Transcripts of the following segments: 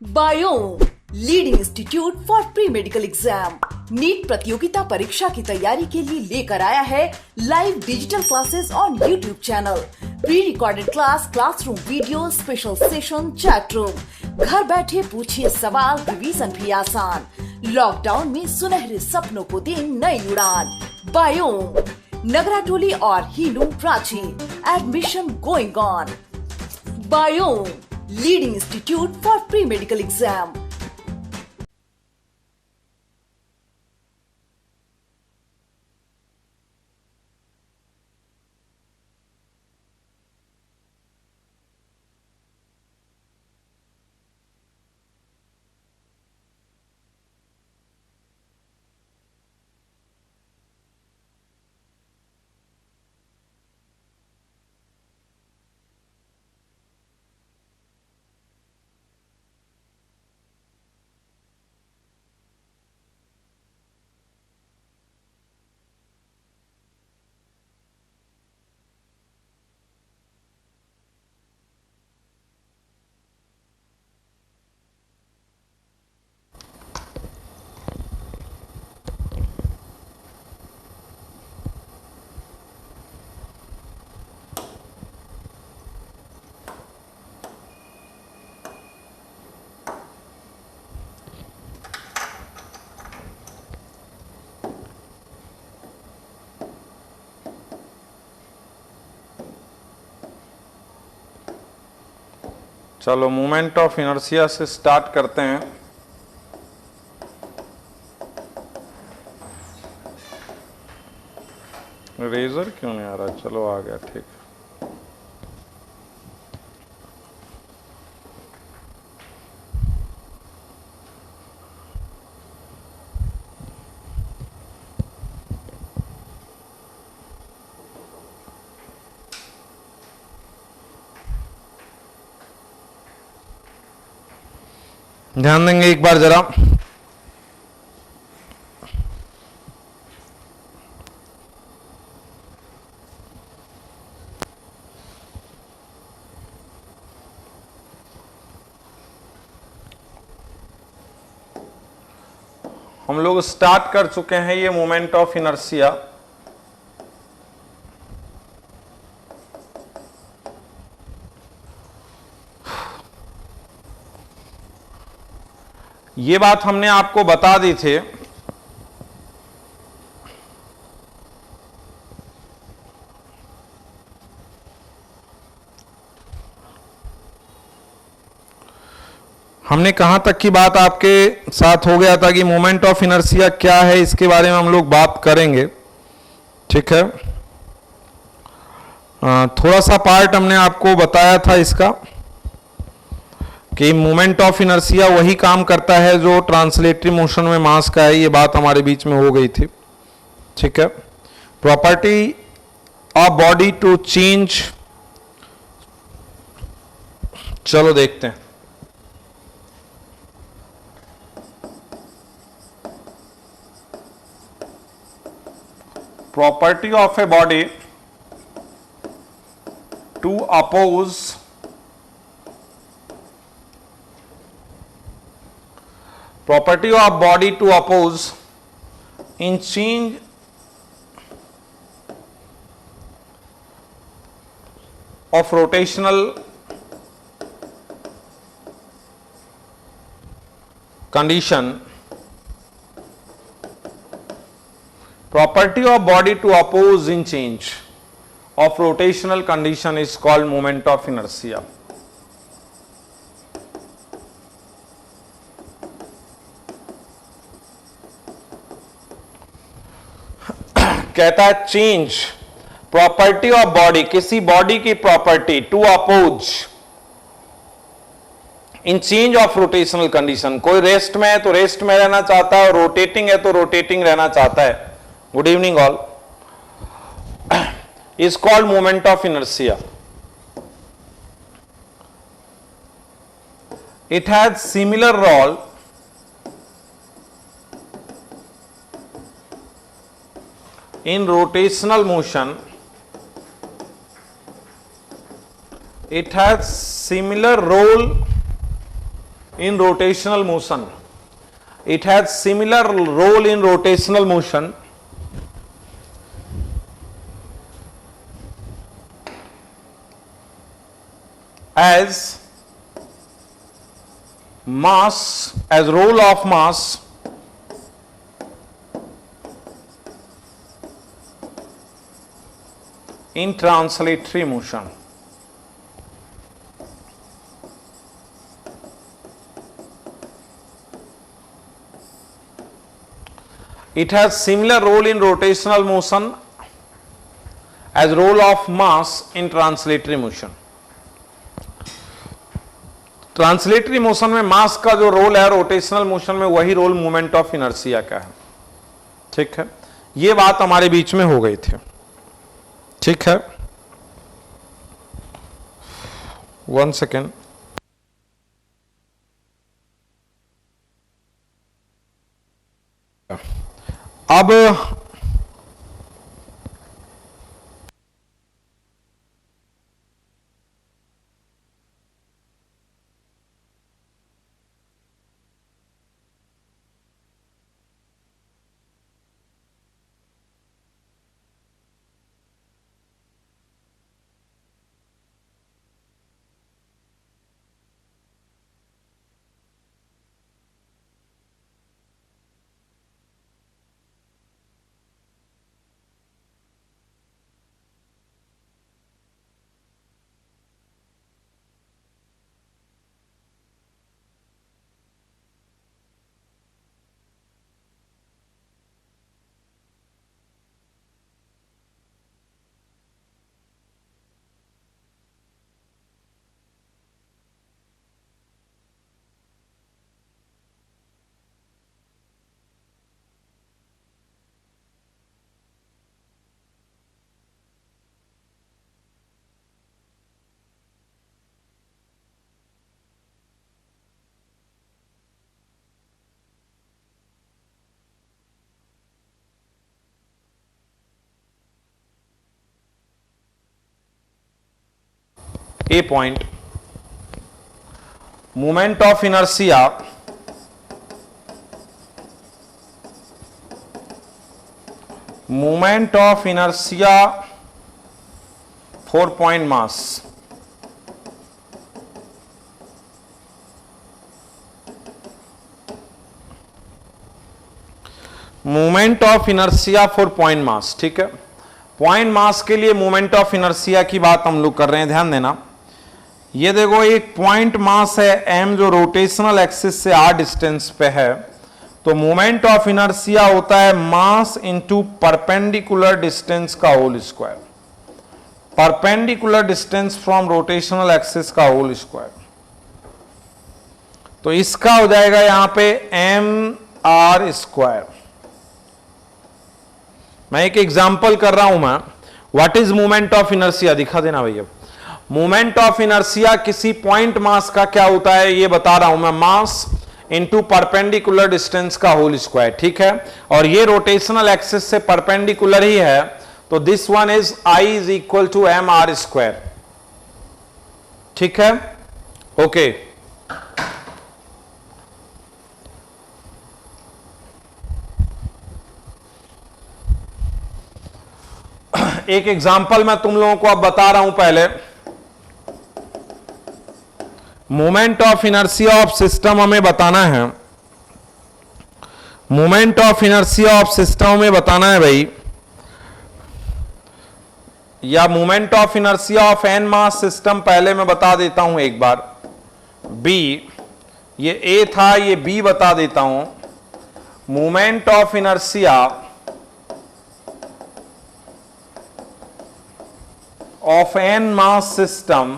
Biome leading institute for pre medical exam NEET प्रतियोगिता परीक्षा की तैयारी के लिए लेकर आया है live digital classes on YouTube channel, pre recorded class, classroom video, special session, chat room. घर बैठे पूछिए सवाल, रिवीजन भी आसान। लॉकडाउन में सुनहरे सपनों को दे नई उड़ान। बायोम नगराटोली और Hinoo Ranchi, admission going on. Biyom leading institute for pre medical exam. चलो मोमेंट ऑफ इनर्शिया से स्टार्ट करते हैं। रेजर क्यों नहीं आ रहा? चलो आ गया, ठीक। ध्यान देंगे एक बार जरा। हम लोग स्टार्ट कर चुके हैं ये मोमेंट ऑफ इनर्शिया। ये बात हमने आपको बता दी थी हमने कहां तक की बात आपके साथ हो गया था कि मोमेंट ऑफ इनर्शिया क्या है, इसके बारे में हम लोग बात करेंगे, ठीक है। थोड़ा सा पार्ट हमने आपको बताया था इसका कि मोमेंट ऑफ इनर्शिया वही काम करता है जो ट्रांसलेटरी मोशन में मास का है। ये बात हमारे बीच में हो गई थी, ठीक है। Property of body to change, चलो देखते हैं। Property of a body to oppose property of body to oppose in change of rotational condition. Property of body to oppose in change of rotational condition is called moment of inertia. कहता है change property of body, किसी body की property to oppose in change of rotational condition. कोई rest में है तो rest में रहना चाहता है, और रोटेटिंग है तो रोटेटिंग रहना चाहता है। Good evening all. Is called moment of inertia. It has similar role in rotational motion. It has similar role in rotational motion. It has similar role in rotational motion as mass, as role of mass in translatory motion. It has similar role in rotational motion as role of mass in translatory motion. Translatory motion में मास का जो role है rotational motion में वही role moment of inertia का है। ठीक है, ये बात हमारे बीच में हो गई थी। ठीक है, 1 सेकेंड। अब a point, moment of inertia for point mass. Moment of inertia for point mass. ठीक है, पॉइंट मास के लिए मोमेंट ऑफ इनर्शिया की बात हम लोग कर रहे हैं, ध्यान देना। ये देखो एक पॉइंट मास है m जो रोटेशनल एक्सिस से r डिस्टेंस पे है, तो मोमेंट ऑफ इनर्शिया होता है मास इनटू परपेंडिकुलर डिस्टेंस का whole square, perpendicular distance from rotational axis का होल स्क्वायर। तो इसका हो जाएगा यहां पे mr स्क्वायर। मैं एक एग्जांपल कर रहा हूं मैं, what is moment of inertia दिखा देना भैया। मोमेंट ऑफ इनर्शिया किसी पॉइंट मास का क्या होता है ये बता रहा हूं मैं, मास इनटू परपेंडिकुलर डिस्टेंस का होल स्क्वायर। ठीक है, और ये रोटेशनल एक्सिस से परपेंडिकुलर ही है, तो this one is I is equal to M R square. ठीक है, ओके। एक एग्जांपल मैं तुम लोगों को अब बता रहा हूं। पहले moment of inertia of system हमें बताना है, moment of inertia of system में बताना है भाई, या moment of inertia of N mass system पहले मैं बता देता हूं एक बार। बी, ये ए था, ये बी बता देता हूं। Moment of inertia of N mass system,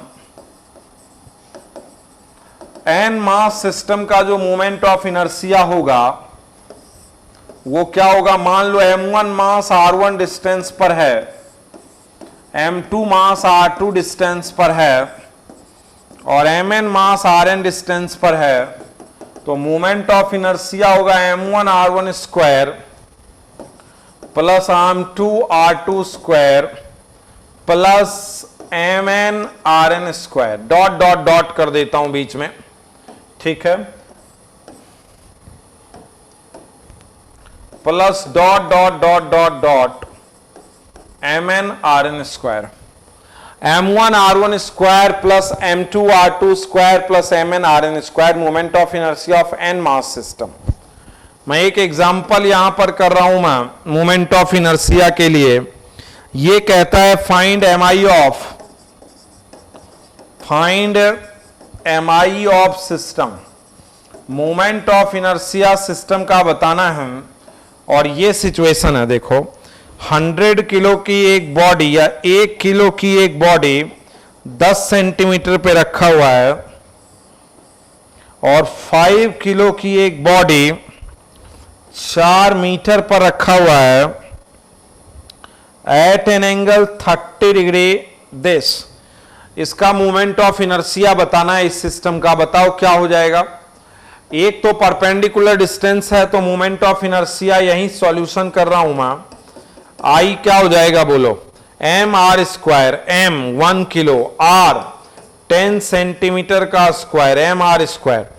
N mass system का जो मोमेंट ऑफ इनर्शिया होगा वो क्या होगा, मान लो m1 मास r1 डिस्टेंस पर है, m2 मास r2 डिस्टेंस पर है और mn मास rn डिस्टेंस पर है, तो मोमेंट ऑफ इनर्शिया होगा m1 r1 square plus m2 r2 square plus mn rn square. Dot dot dot कर देता हूं बीच में, ठीक है, plus dot dot dot dot dot mn rn square, m1 r1 square plus m2 r2 square plus mn rn square, moment of inertia of n mass system. मैं एक example यहां पर कर रहा हूं मैं मोमेंट ऑफ इनर्शिया के लिए। ये कहता है find mi of system, moment of inertia system का बताना है। और ये सिचुएशन है, देखो 100 किलो की एक बॉडी या 1 किलो की एक बॉडी 10 सेंटीमीटर पे रखा हुआ है और 5 किलो की एक बॉडी 4 मीटर पर रखा हुआ है at an angle 30 degree this. इसका मोमेंट ऑफ इनर्शिया बताना है इस सिस्टम का। बताओ क्या हो जाएगा। एक तो परपेंडिकुलर डिस्टेंस है तो मोमेंट ऑफ इनर्शिया यही सॉल्यूशन कर रहा हूं मैं। आई क्या हो जाएगा बोलो, M R square, M 1 kilo, R 10 centimetre का स्क्वायर, एम आर स्क्वायर।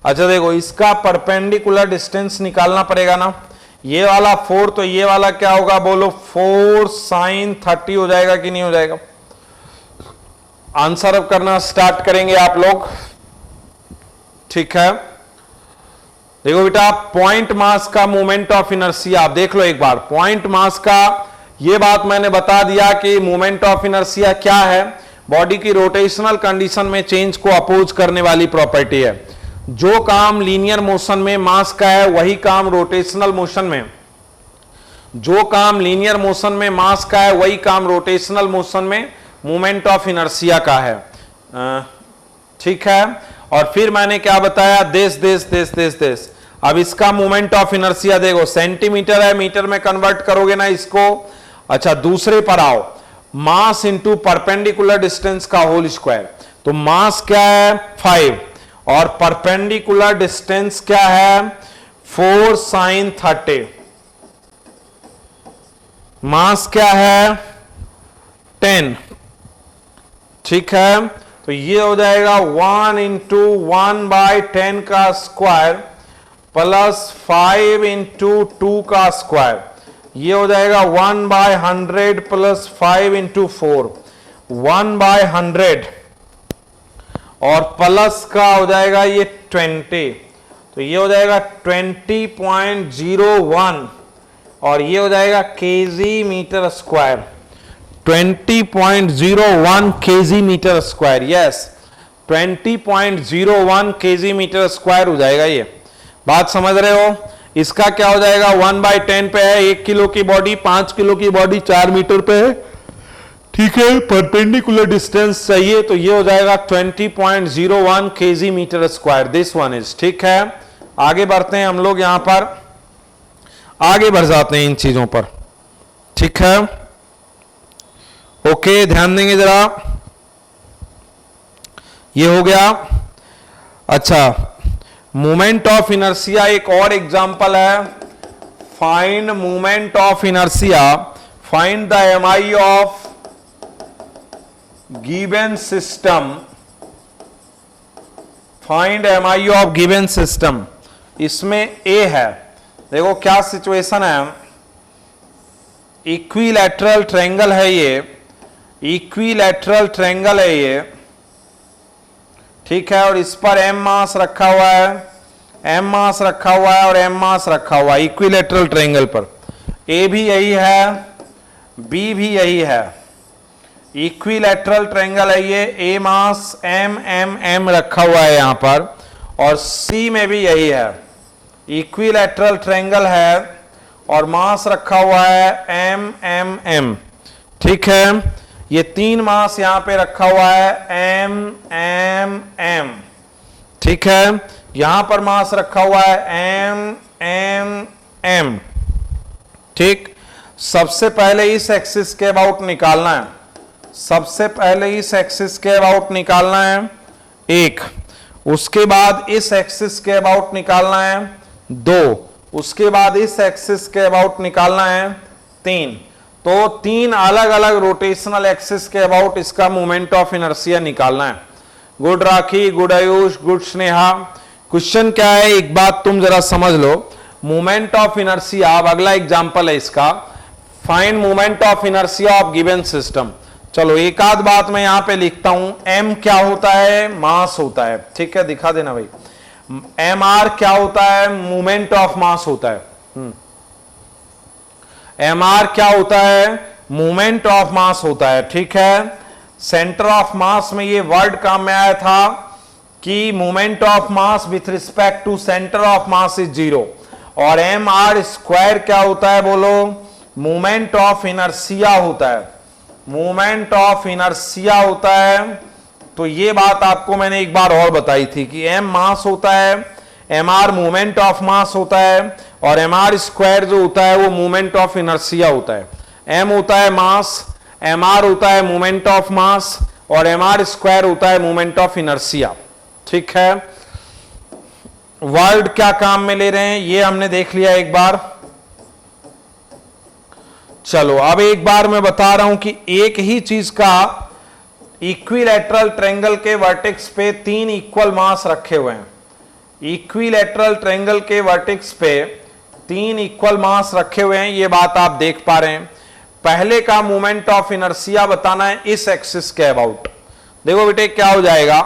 अच्छा देखो इसका परपेंडिकुलर डिस्टेंस निकालना पड़ेगा ना, ये वाला 4 तो ये वाला क्या होगा बोलो 4 साइन 30 हो जाएगा कि नहीं हो जाएगा। आंसर अब करना स्टार्ट करेंगे आप लोग, ठीक है। देखो बेटा पॉइंट मास का मोमेंट ऑफ इनर्शिया आप देख लो एक बार। पॉइंट मास का ये बात मैंने बता दिया कि मोमेंट ऑफ इनर्शिया क्या है, बॉडी की रोटेशनल कंडीशन में चेंज को अपोज करने वाली प्रॉपर्टी है। जो काम लीनियर मोशन में मास का है वही काम रोटेशनल मोशन में, जो काम लीनियर मोशन में मास का है वही काम रोटेशनल मोशन में मोमेंट ऑफ इनर्शिया का है, ठीक है। और फिर मैंने क्या बताया, दिस। अब इसका मोमेंट ऑफ इनर्शिया देखो सेंटीमीटर है, मीटर में कन्वर्ट करोगे ना इसको। अच्छा दूसरे पर आओ, मास इंटू परपेंडिकुलर डिस्टेंस का होल स्क्वायर। तो मास क्या है 5 और परपेंडिकुलर डिस्टेंस क्या है 4 साइन 30। मास क्या है 10, ठीक है। तो ये हो जाएगा 1 इंटू 1/10 का स्क्वायर प्लस 5 इंटू 2 का स्क्वायर, ये हो जाएगा 1/100 प्लस 5 इंटू 4, 1/100 और प्लस का हो जाएगा ये 20, तो ये हो जाएगा 20.01 और ये हो जाएगा KG metre square, 20.01 KG metre square. Yes 20.01 KG metre square हो जाएगा। ये बात समझ रहे हो। इसका क्या हो जाएगा 1/10 पे है, 1 किलो की बॉडी, 5 किलो की बॉडी 4 मीटर पे है, ठीक है। परपेंडिकुलर डिस्टेंस चाहिए तो ये हो जाएगा 20.01 KG metre square, this one is, ठीक है। आगे बढ़ते हैं हम लोग, यहां पर आगे बढ़ जाते हैं इन चीजों पर, ठीक है। ओके ध्यान देंगे जरा, ये हो गया। अच्छा मोमेंट ऑफ इनर्शिया एक और एग्जांपल है, find moment of inertia, find the MI of given system, find MI of given system. इसमें ए है, देखो क्या सिचुएशन है, इक्विलैटरल ट्रायंगल है ये, इक्विलैटरल ट्रायंगल है ये, ठीक है। और इस पर m मास रखा हुआ है, m मास रखा हुआ है और m मास रखा हुआ है इक्विलैटरल ट्रायंगल पर। a भी यही है, b भी यही है, इक्विलैटरल ट्रायंगल है ये, a मास m रखा हुआ है यहां पर, और c में भी यही है, इक्विलैटरल ट्रायंगल है और मास रखा हुआ है m, ठीक है। ये 3 मास यहां पे रखा हुआ है m, ठीक है। यहां पर मास रखा हुआ है m, ठीक। सबसे पहले इस एक्सिस के अबाउट निकालना है, सबसे पहले इस एक्सिस के अबाउट निकालना है 1, उसके बाद इस एक्सिस के अबाउट निकालना है 2, उसके बाद इस एक्सिस के अबाउट निकालना है 3। तो 3 अलग अलग रोटेशनल एक्सिस के अबाउट इसका मोमेंट ऑफ इनर्शिया निकालना है। Good Rakhi, good Ayush, good Sneha, question क्या है, एक बात तुम जरा समझ लो, मोमेंट ऑफ इनर्शिया। अब अगला एग्जांपल है इसका, find moment of inertia of given system. चलो एक आध बात मैं यहां पे लिखता हूं, एम क्या होता है, मास होता है, ठीक है, दिखा देना भाई। एम आर क्या होता है, मोमेंट ऑफ मास होता है। एम आर क्या होता है, मोमेंट ऑफ मास होता है, ठीक है। सेंटर ऑफ मास में ये वर्ड काम में आया था कि moment of mass with respect to centre of mass is zero. और एम आर स्क्वायर क्या होता है, बोलो, मोमेंट ऑफ इनर्शिया होता है, मोमेंट ऑफ इनर्शिया होता है। तो ये बात आपको मैंने एक बार और बताई थी कि एम मास होता है, M R moment of mass होता है, और एम आर स्क्वायर जो होता है वो मोमेंट ऑफ इनर्शिया होता है। एम होता है मास, एम आर होता है मोमेंट ऑफ मास, और एम आर स्क्वायर होता है मोमेंट ऑफ इनर्शिया, ठीक है। वर्ड क्या काम में ले रहे हैं ये हमने देख लिया एक बार। चलो अब एक बार मैं बता रहा हूं कि एक ही चीज का इक्विलैटरल ट्रायंगल के वर्टेक्स पे 3 इक्वल मास रखे हुए हैं। इक्विलैटरल ट्रायंगल के वर्टेक्स पे 3 इक्वल मास रखे हुए हैं, ये बात आप देख पा रहे हैं। पहले का मोमेंट ऑफ इनर्शिया बताना है इस एक्सिस के अबाउट। देखो बेटे क्या हो जाएगा,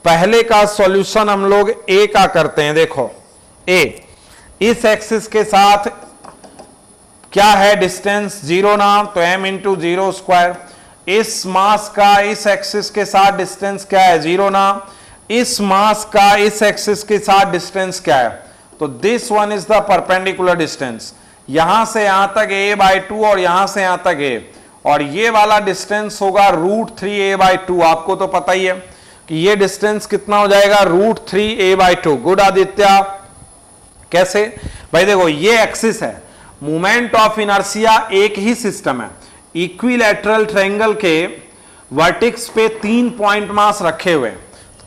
पहले का सॉल्यूशन हम लोग ए का करते हैं। देखो ए इस एक्सिस के साथ क्या है डिस्टेंस, जीरो ना, तो m इंटू जीरो स्क्वायर। इस मास का इस एक्सिस के साथ डिस्टेंस क्या है, जीरो ना। इस मास का इस एक्सिस के साथ डिस्टेंस क्या है, तो this one is the perpendicular distance. यहां से यहां तक a/2 और यहां से यहां तक a, और ये वाला डिस्टेंस होगा √3a/2। आपको तो पता ही है कि ये डिस्टेंस कितना हो जाएगा, √3a/2। गुड आदित्य, कैसे भाई, देखो ये एक्सिस है, मोमेंट ऑफ इनर्शिया एक ही सिस्टम है। इक्विलैटरल ट्रायंगल के वर्टेक्स पे 3 पॉइंट मास रखे हुए हैं।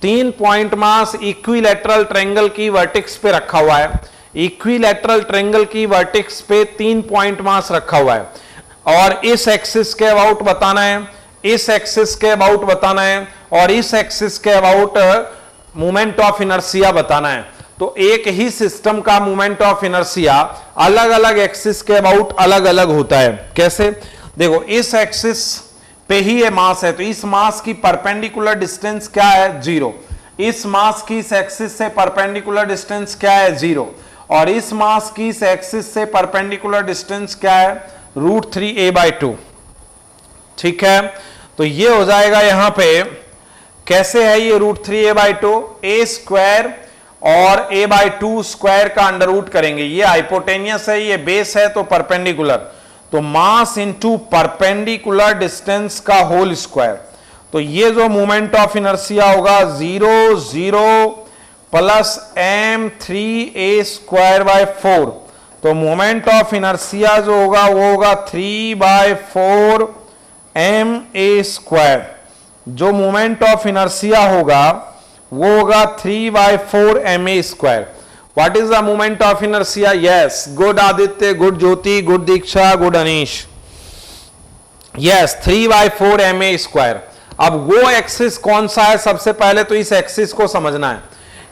3 पॉइंट मास इक्विलैटरल ट्रायंगल की वर्टेक्स पे रखा हुआ है। इक्विलैटरल ट्रायंगल की वर्टेक्स पे 3 पॉइंट मास रखा हुआ है, और इस एक्सिस के अबाउट बताना है, इस एक्सिस के अबाउट बताना है, और इस एक्सिस के अबाउट मोमेंट ऑफ इनर्शिया बताना है। तो एक ही सिस्टम का मोमेंट ऑफ इनर्शिया अलग अलग एक्सिस के अबाउट अलग अलग होता है। कैसे, देखो इस एक्सिस पे ही ये मास है, तो इस मास की परपेंडिकुलर डिस्टेंस क्या है, 0। इस मास की इस एक्सिस से परपेंडिकुलर डिस्टेंस क्या है, 0। और इस मास की इस एक्सिस से परपेंडिकुलर डिस्टेंस क्या है, √3a/2, ठीक है। तो ये हो जाएगा यहां पे, कैसे है ये √3a/2, a स्क्वायर और a/2 स्क्वायर का अंडर रूट करेंगे। ये हाइपोटेनियस है, ये बेस है, तो परपेंडिकुलर, तो मास इंटू परपेंडिकुलर डिस्टेंस का होल स्क्वायर। तो ये जो मोमेंट ऑफ इनर्शिया होगा 0 0 प्लस m3a²/4। तो मोमेंट ऑफ इनर्शिया जो होगा वो होगा 3/4 ma²। जो मोमेंट ऑफ इनर्शिया होगा वो होगा 3/4 ma²। What is the moment of inertia, yes, good Aditya, good Jyoti, good Diksha, good Anish, yes 3/4 ma²। अब वो एक्सिस कौन सा है, सबसे पहले तो इस एक्सिस को समझना है।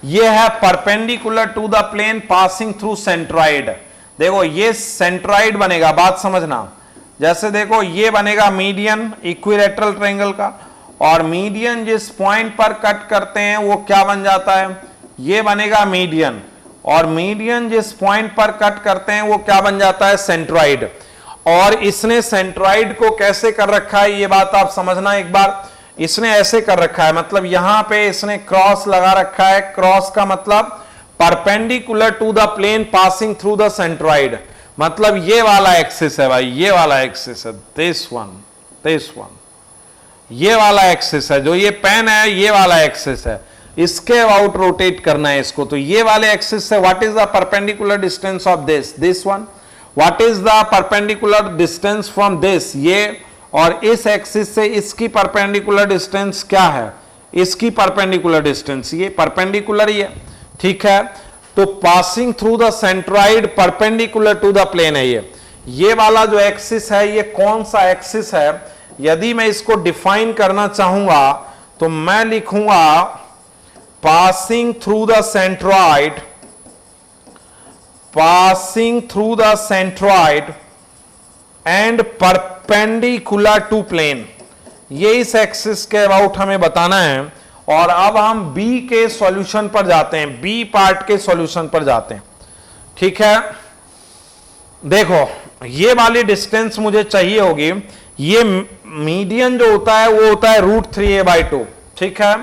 ये है perpendicular to the plane passing through centroid. देखो ये सेंट्रॉइड बनेगा, बात समझना, जैसे देखो ये बनेगा मीडियन इक्विलैटरल ट्रायंगल का, और मीडियन जिस पॉइंट पर कट करते हैं वो क्या बन जाता है, ये बनेगा मीडियन, और मीडियन जिस पॉइंट पर कट करते हैं वो क्या बन जाता है, सेंट्रॉइड। और इसने सेंट्रॉइड को कैसे कर रखा है, ये बात आप समझना एक बार। इसने ऐसे कर रखा है, मतलब यहां पे इसने क्रॉस लगा रखा है। क्रॉस का मतलब perpendicular to the plane passing through the centroid, मतलब ये वाला एक्सिस है भाई, ये वाला एक्सिस है, दिस वन, ये वाला एक्सिस है, जो ये पेन है ये वाला एक्सिस है, इसके अबाउट रोटेट करना है इसको। तो ये वाले एक्सिस से what is the perpendicular distance of this one, what is the perpendicular distance from this, ये, और इस एक्सिस से इसकी परपेंडिकुलर डिस्टेंस क्या है, इसकी परपेंडिकुलर डिस्टेंस, ये परपेंडिकुलर ही है, ठीक है। तो passing through the centroid perpendicular to the plane है ये वाला जो एक्सिस है ये कौन सा एक्सिस है, यदि मैं इसको डिफाइन करना चाहूंगा तो मैं लिखूंगा passing through the centroid and perpendicular to plane, ये इस एक्सिस के अबाउट हमें बताना है। और अब हम बी के सॉल्यूशन पर जाते हैं, बी पार्ट के सॉल्यूशन पर जाते हैं। ठीक है, देखो ये वाली डिस्टेंस मुझे चाहिए होगी, ये मीडियन जो होता है वो होता है √3a/2, ठीक है,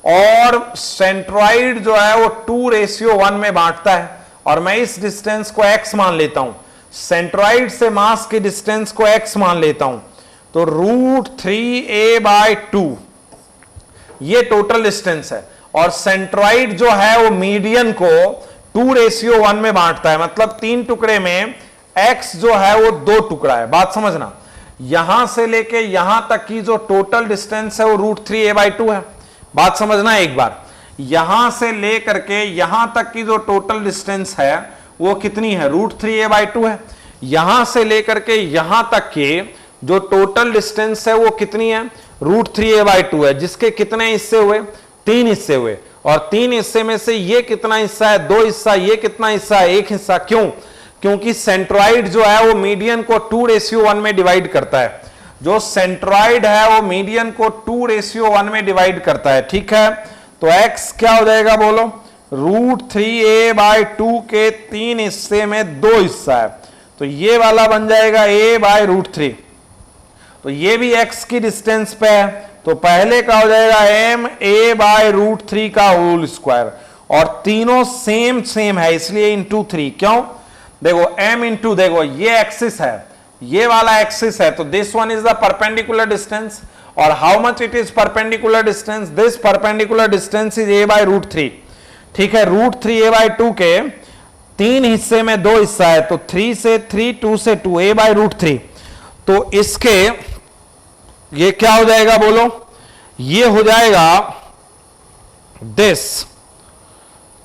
और सेंट्रॉइड जो है वो 2:1 में बांटता है, और मैं इस डिस्टेंस को x मान लेता हूं, सेंट्रॉइड से मास की डिस्टेंस को x मान लेता हूं, तो √3a/2 ये टोटल डिस्टेंस है, और सेंट्रॉइड जो है वो मीडियन को 2:1 में बांटता है, मतलब 3 टुकड़े में x जो है वो 2 टुकड़ा है। बात समझना, यहां से लेके यहां तक की जो टोटल डिस्टेंस है वो √3a/2 है। बात समझना एक बार, यहां से लेकर के यहां तक की जो टोटल डिस्टेंस है वो कितनी है, √3a/2 है। यहां से लेकर के यहां तक के जो टोटल डिस्टेंस है वो कितनी है, √3a/2 है, जिसके कितने हिस्से हुए, 3 हिस्से हुए, और 3 हिस्से में से ये कितना हिस्सा है, 2 हिस्सा, ये कितना हिस्सा है, 1 हिस्सा। क्यों? क्योंकि सेंट्रॉइड जो है वो मीडियन को 2:1 में डिवाइड करता है, जो सेंट्रॉइड है वो मीडियन को 2:1 में डिवाइड करता है। ठीक है, तो x क्या हो जाएगा बोलो, √3a/2 के 3 हिस्से में 2 हिस्सा है, तो ये वाला बन जाएगा a/√3, तो ये भी x की डिस्टेंस पे है, तो पहले का हो जाएगा ma/√3 का होल स्क्वायर, और तीनों सेम है इसलिए इंटू 3। क्यों? देखो m इंटू, देखो ये एक्सिस है, ये वाला एक्सिस है, तो this one is the perpendicular distance, और how much it is perpendicular distance, this perpendicular distance is a/√3। ठीक है, √3a/2 के 3 हिस्से में 2 हिस्सा है, तो 3 से 3, 2 से 2, a/√3, तो इसके ये क्या हो जाएगा बोलो, ये हो जाएगा दिस।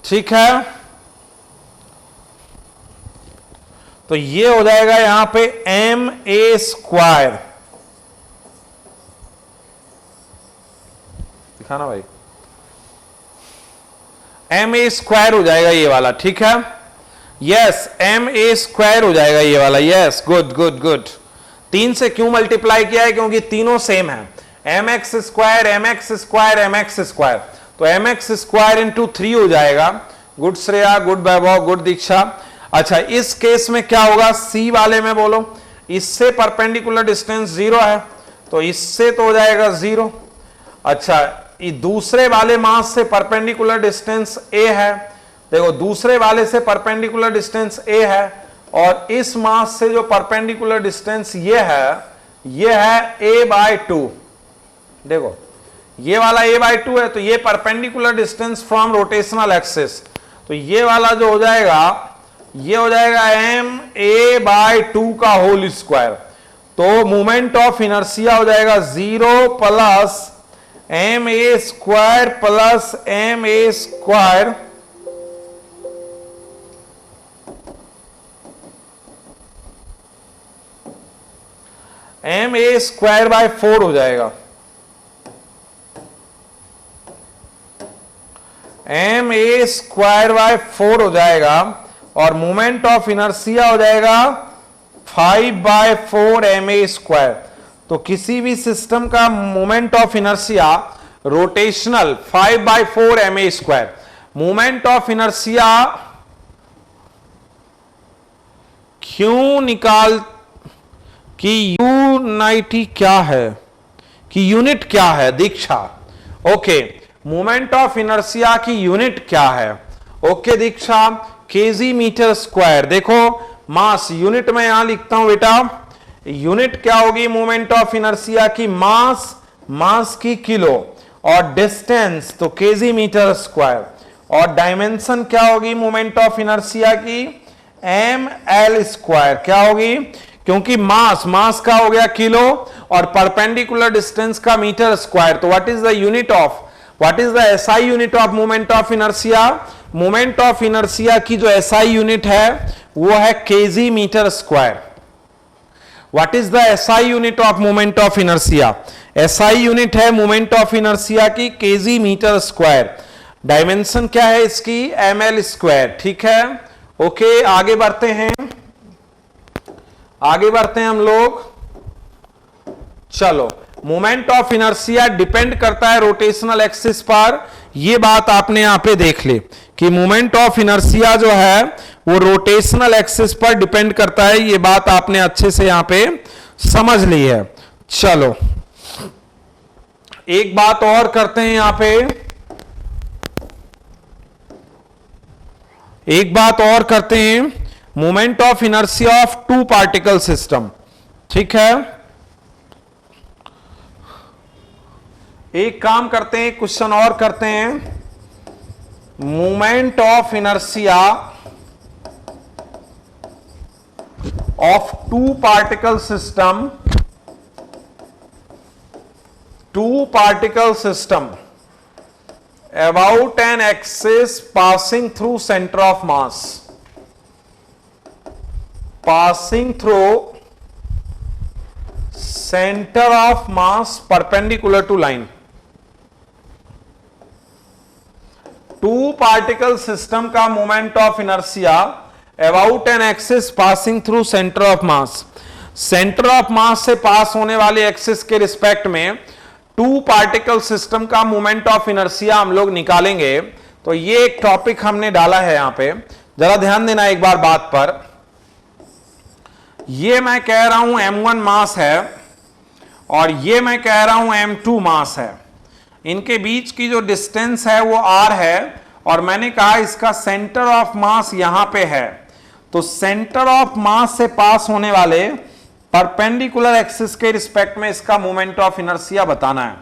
ठीक है, तो ये हो जाएगा यहां पे ma², दिखाना भाई, ma² हो जाएगा ये वाला। ठीक है, यस ma² हो जाएगा ये वाला, यस, गुड गुड गुड। 3 से क्यों मल्टीप्लाई किया है, क्योंकि तीनों सेम है, mx², mx², तो mx² इंटू 3 हो जाएगा। Good Shreya, good Vaibhav, good दीक्षा। अच्छा, इस केस में क्या होगा, सी वाले में बोलो, इससे परपेंडिकुलर डिस्टेंस 0 है, तो इससे तो हो जाएगा 0। अच्छा, दूसरे वाले मास से परपेंडिकुलर डिस्टेंस a है, देखो दूसरे वाले से परपेंडिकुलर डिस्टेंस a है, और इस मास से जो परपेंडिकुलर डिस्टेंस ये है a/2। देखो ये वाला a/2 है, तो ये perpendicular distance from rotational axis, तो ये वाला जो हो जाएगा ये हो जाएगा ma/2 का होल स्क्वायर, तो मोमेंट ऑफ इनर्शिया हो जाएगा 0 plus ma² plus ma², ma²/4 हो जाएगा, ma²/4 हो जाएगा, और मोमेंट ऑफ इनर्शिया हो जाएगा 5/4 ma²। तो किसी भी सिस्टम का moment of inertia rotational 5/4 ma²। Moment of inertia क्यों निकाल कि यूनिटी क्या है, कि यूनिट क्या है दीक्षा, ओके, मोमेंट ऑफ इनर्शिया की यूनिट क्या है, ओके दीक्षा, केजी मीटर स्क्वायर। देखो मास यूनिट में यहां लिखता हूं बेटा, यूनिट क्या होगी मोमेंट ऑफ इनर्शिया की, मास की किलो, और डिस्टेंस तो केजी मीटर स्क्वायर, और डायमेंशन क्या होगी मोमेंट ऑफ इनर्शिया की, ml²। क्या होगी, क्योंकि मास का हो गया किलो और परपेंडिकुलर डिस्टेंस का मीटर स्क्वायर, तो what is the unit of, what is the SI unit of moment of inertia, moment of inertia की जो एसआई यूनिट है वो है KG metre square. What is the SI unit of moment of inertia, SI unit है moment of inertia की KG metre square. Dimension क्या है इसकी, ml स्क्वायर, ठीक है। ओके, आगे बढ़ते हैं, आगे बढ़ते हैं हम लोग। चलो, मोमेंट ऑफ इनर्शिया डिपेंड करता है रोटेशनल एक्सिस पर, यह बात आपने यहां पे देख ली कि मोमेंट ऑफ इनर्शिया जो है वो रोटेशनल एक्सिस पर डिपेंड करता है, यह बात आपने अच्छे से यहां पे समझ ली है। चलो, एक बात और करते हैं यहां पे, एक बात और करते हैं, moment of inertia of two particle system, ठीक है। एक काम करते हैं, क्वेश्चन और करते हैं, moment of inertia of two particle system, two particle system about an axis passing through center of mass, passing through center of mass perpendicular to line। Two particle system का moment of inertia about an axis passing through centre of mass, centre of mass से पास होने वाले axis के respect में two particle system का moment of inertia हम लोग निकालेंगे। तो ये एक टॉपिक हमने डाला है यहां पे, जरा ध्यान देना एक बार बात पर। ये मैं कह रहा हूं m1 मास है और ये मैं कह रहा हूं m2 मास है, इनके बीच की जो डिस्टेंस है वो r है और मैंने कहा इसका सेंटर ऑफ मास यहां पे है। तो सेंटर ऑफ मास से पास होने वाले परपेंडिकुलर एक्सिस के रिस्पेक्ट में इसका मोमेंट ऑफ इनर्शिया बताना है।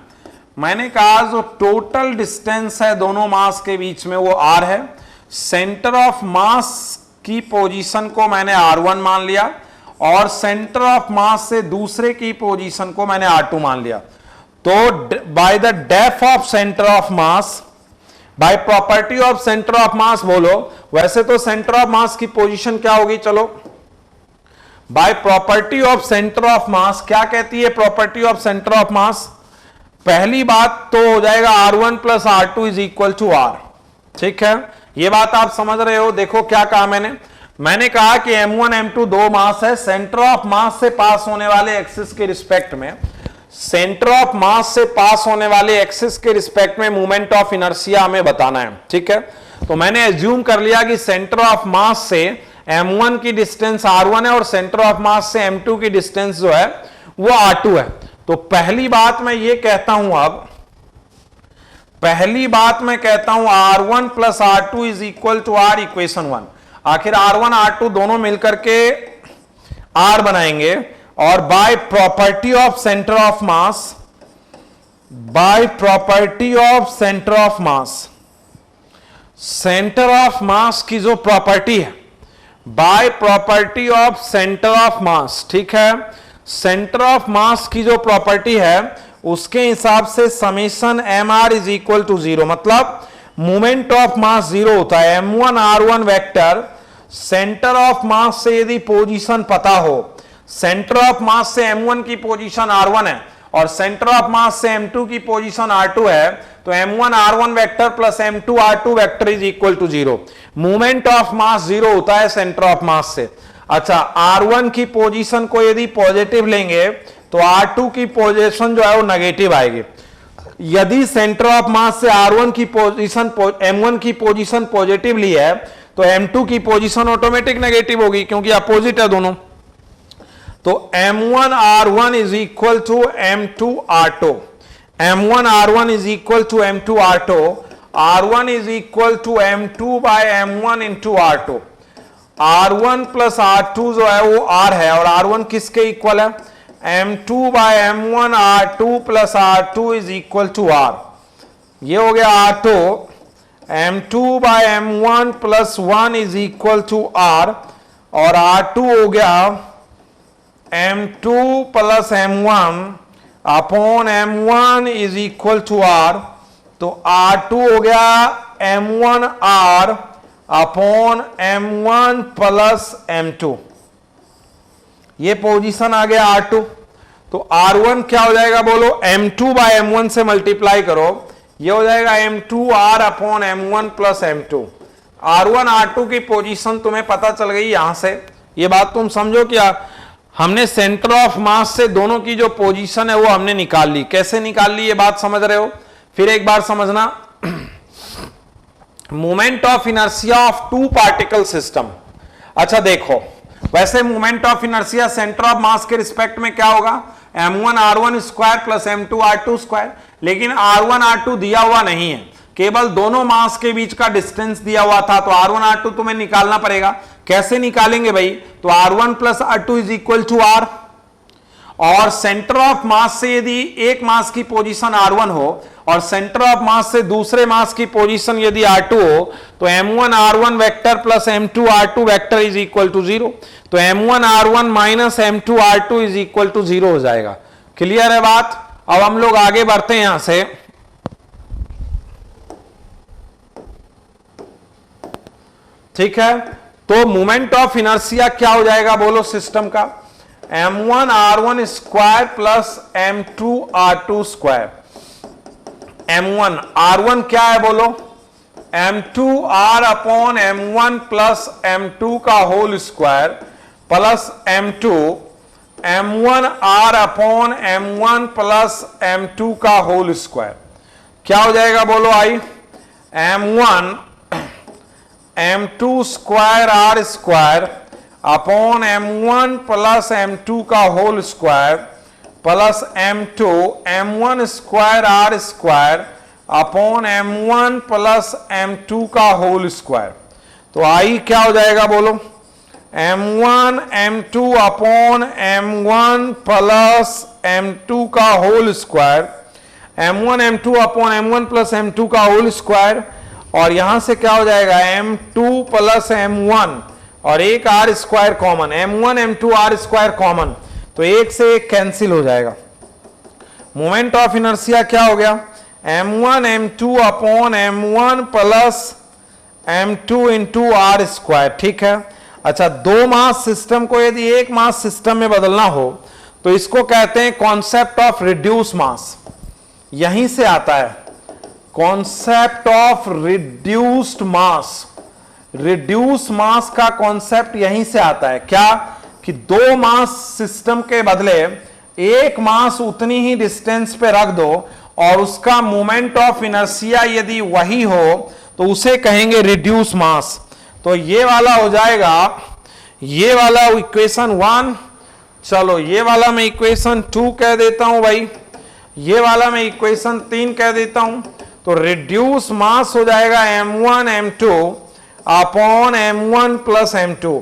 मैंने कहा जो टोटल डिस्टेंस है दोनों मास के बीच में वो r है, सेंटर ऑफ मास की पोजीशन को मैंने r1 मान लिया और सेंटर ऑफ मास से दूसरे की पोजीशन को मैंने r2 मान लिया। तो by the depth of centre of mass, by property of centre of mass बोलो, वैसे तो सेंटर ऑफ मास की पोजीशन क्या होगी, चलो by property of centre of mass क्या कहती है property of centre of mass, पहली बात तो हो जाएगा r1 plus r2 is equal to r, ठीक है। ये बात आप समझ रहे हो। देखो क्या कहा मैंने कहा कि m1 m2 दो मास है, सेंटर ऑफ मास से पास होने वाले एक्सिस के रिस्पेक्ट में, सेंटर ऑफ मास से पास होने वाले एक्सिस के रिस्पेक्ट में मोमेंट ऑफ इनर्शिया हमें बताना है, ठीक है। तो मैंने एज्यूम कर लिया कि सेंटर ऑफ मास से m1 की डिस्टेंस r1 है और सेंटर ऑफ मास से m2 की डिस्टेंस जो है वो r2 है। तो पहली बात मैं ये कहता हूं, अब पहली बात मैं कहता हूं r1 plus r2 is equal to r equation 1। आखिर r1 r2 दोनों मिलकर के r बनाएंगे और by property of centre of mass, by property of centre of mass, centre of mass की जो प्रॉपर्टी है, by property of centre of mass, ठीक है, सेंटर ऑफ मास की जो प्रॉपर्टी है उसके हिसाब से summation mr is equal to 0, मतलब मोमेंट ऑफ मास 0 होता है। m1 r1 vector centre of mass से यदि पोजीशन पता हो, सेंटर ऑफ मास से m1 की पोजीशन r1 है और सेंटर ऑफ मास से m2 की पोजीशन r2 है, तो m1 r1 vector plus m2 r2 vector is equal to 0। Movement of mass 0 होता है सेंटर ऑफ मास से। अच्छा, r1 की पोजीशन को यदि पॉजिटिव लेंगे तो r2 की पोजीशन जो है वो नेगेटिव आएगी। यदि सेंटर ऑफ मास से r1 की पोजीशन m1 की पोजीशन पॉजिटिव ली है तो m2 की पोजीशन ऑटोमेटिक नेगेटिव होगी क्योंकि अपोजिट है दोनों। तो m1 r1 is equal to m2 r2, m1 r1 is equal to m2 r2, r1 is equal to m2 by m1 into r2। r1 plus r2 जो है वो r है और r1 किसके इक्वल है, m2 by m1 r2 plus r2 is equal to r। ये हो गया r2, m2 by m1 plus 1 is equal to r और r2 हो गया m2 plus m1 upon m1 is equal to r। तो r2 हो गया m1 r upon m1 plus m2, ये पोजीशन आ गया r2। तो r1 क्या हो जाएगा बोलो, m2 बाय m1 से मल्टीप्लाई करो, ये हो जाएगा m2r upon m1 plus m2। r1 r2 की पोजीशन तुम्हें पता चल गई यहां से। ये बात तुम समझो क्या, हमने सेंटर ऑफ मास से दोनों की जो पोजीशन है वो हमने निकाल ली। कैसे निकाल ली ये बात समझ रहे हो? फिर एक बार समझना। Moment of inertia of two particle system. अच्छा देखो, वैसे moment of inertia centre of mass के रिस्पेक्ट में क्या होगा? m1 r1 square plus m2 r2 square. लेकिन r1 r2 दिया हुआ नहीं है, केवल दोनों मास के बीच का डिस्टेंस दिया हुआ था, तो r1 r2 तुम्हें निकालना पड़ेगा। कैसे निकालेंगे भाई? तो r1 plus r2 is equal to r, और सेंटर ऑफ मास से यदि एक मास की पोजीशन r1 हो और सेंटर ऑफ मास से दूसरे मास की पोजीशन यदि r2 हो, तो m1 r1 vector plus m2 r2 vector is equal to 0। तो m1 r1 minus m2 r2 is equal to 0 हो जाएगा। क्लियर है बात? अब हम लोग आगे बढ़ते हैं यहां से। ठीक है, तो मोमेंट ऑफ इनर्शिया क्या हो जाएगा बोलो सिस्टम का? m1 r1 square plus m2 r2 square. m1 r1 क्या है बोलो? m2 r upon m1 plus m2 का whole square plus m2 m1 r upon m1 plus m2 का होल स्क्वायर। क्या हो जाएगा बोलो I? m1 m2 square r square upon m1 plus m2 का whole square plus m2 m1 square r square upon m1 plus m2 का whole square. तो आई क्या हो जाएगा बोलो? m1 m2 upon m1 plus m2 का whole square, m1 m2 upon m1 plus m2 का whole square, और यहां से क्या हो जाएगा? m2 प्लस m1 और एक r square common, m1 m2 r square common, तो एक से एक कैंसिल हो जाएगा। मोमेंट ऑफ इनर्शिया क्या हो गया? m1 m2 upon m1 plus m2 into r square. ठीक है। अच्छा, दो मास सिस्टम को यदि एक मास सिस्टम में बदलना हो तो इसको कहते हैं कॉन्सेप्ट ऑफ रिड्यूस मास। यहीं से आता है concept of reduced mass. Reduce mass का कॉन्सेप्ट यहीं से आता है। क्या कि दो मास सिस्टम के बदले एक मास उतनी ही डिस्टेंस पे रख दो और उसका मोमेंट ऑफ इनर्शिया यदि वही हो तो उसे कहेंगे रिड्यूस मास। तो ये वाला हो जाएगा, ये वाला इक्वेशन 1, चलो ये वाला मैं इक्वेशन 2 कह देता हूं भाई, ये वाला मैं इक्वेशन 3 कह देता हूं। तो रिड्यूस मास हो जाएगा m1 m2 upon m1 plus m2।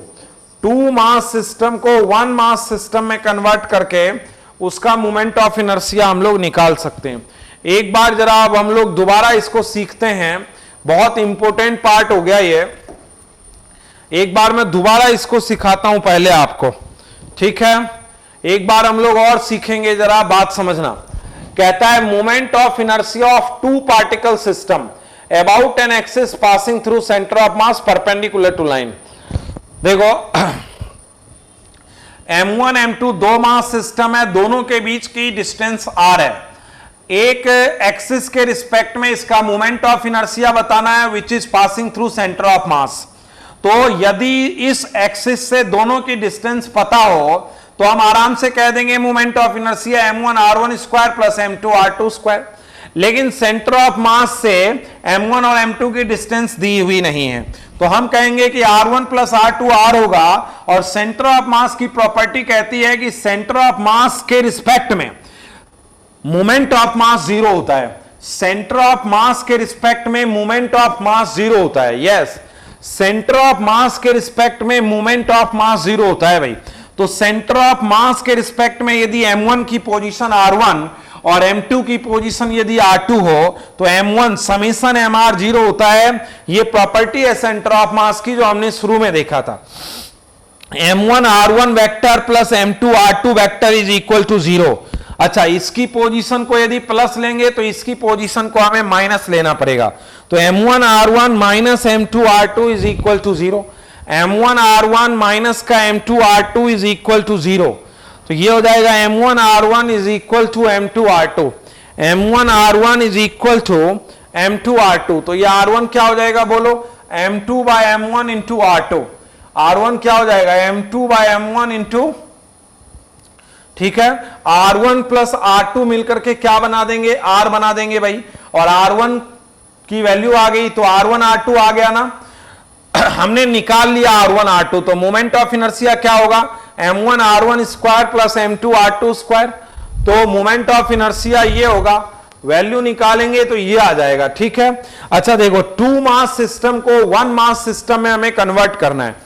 Two mass system को वन मास सिस्टम में कन्वर्ट करके उसका मोमेंट ऑफ इनर्शिया हम लोग निकाल सकते हैं। एक बार जरा अब हम लोग दोबारा इसको सीखते हैं, बहुत इंपॉर्टेंट पार्ट हो गया ये। एक बार मैं दोबारा इसको सिखाता हूं पहले आपको, ठीक है। एक बार हम लोग और सीखेंगे, जरा बात समझना। कहता है moment of inertia of two particle system about an axis passing through centre of mass perpendicular to line. देखो m1 m2 दो मास सिस्टम है, दोनों के बीच की डिस्टेंस r है। एक एक्सिस के रिस्पेक्ट में इसका मोमेंट ऑफ इनर्शिया बताना है which is passing through centre of मास। तो यदि इस एक्सिस से दोनों की डिस्टेंस पता हो तो हम आराम से कह देंगे moment of inertia m1 r1 square plus m2 r2 square. लेकिन सेंटर ऑफ मास से m1 और m2 की डिस्टेंस दी हुई नहीं है, तो हम कहेंगे कि r1 प्लस r2 r होगा। और सेंटर ऑफ मास की प्रॉपर्टी कहती है कि सेंटर ऑफ मास के रिस्पेक्ट में मोमेंट ऑफ मास 0 होता है। सेंटर ऑफ मास के रिस्पेक्ट में मोमेंट ऑफ मास 0 होता है। यस, सेंटर ऑफ मास के रिस्पेक्ट में मोमेंट ऑफ मास 0 होता है भाई। तो सेंटर ऑफ मास के रिस्पेक्ट में यदि m1 की पोजीशन r1 और m2 की पोजीशन यदि r2 हो तो m1 समेशन mr 0 होता है। यह प्रॉपर्टी है सेंटर ऑफ मास की जो हमने शुरू में देखा था। m1 r1 vector plus m2 r2 vector is equal to 0। अच्छा, इसकी पोजीशन को यदि प्लस लेंगे तो इसकी पोजीशन को हमें माइनस लेना पड़ेगा। तो m1 r1 minus m2 r2 is equal to 0। m1 r1 minus का m2 r2 is equal to 0। तो ये हो जाएगा m1 r1 is equal to m2 r2। M1 R1 is equal to M2 R2। तो ये R1 क्या हो जाएगा बोलो, M2 by M1 into R2। R1 क्या हो जाएगा, M2 बाय M1 इंटू, ठीक है, R1 प्लस R2 मिलकर के क्या बना देंगे, R बना देंगे भाई। और R1 की वैल्यू आ गई तो R1 R2 आ गया ना, हमने निकाल लिया R1 R2। तो मोमेंट ऑफ इनर्शिया क्या होगा, M1 R1 square plus M2 R2 square. तो मोमेंट ऑफ इनर्शिया ये होगा, वैल्यू निकालेंगे तो ये आ जाएगा, ठीक है। अच्छा देखो, टू मास सिस्टम को वन मास सिस्टम में हमें कन्वर्ट करना है।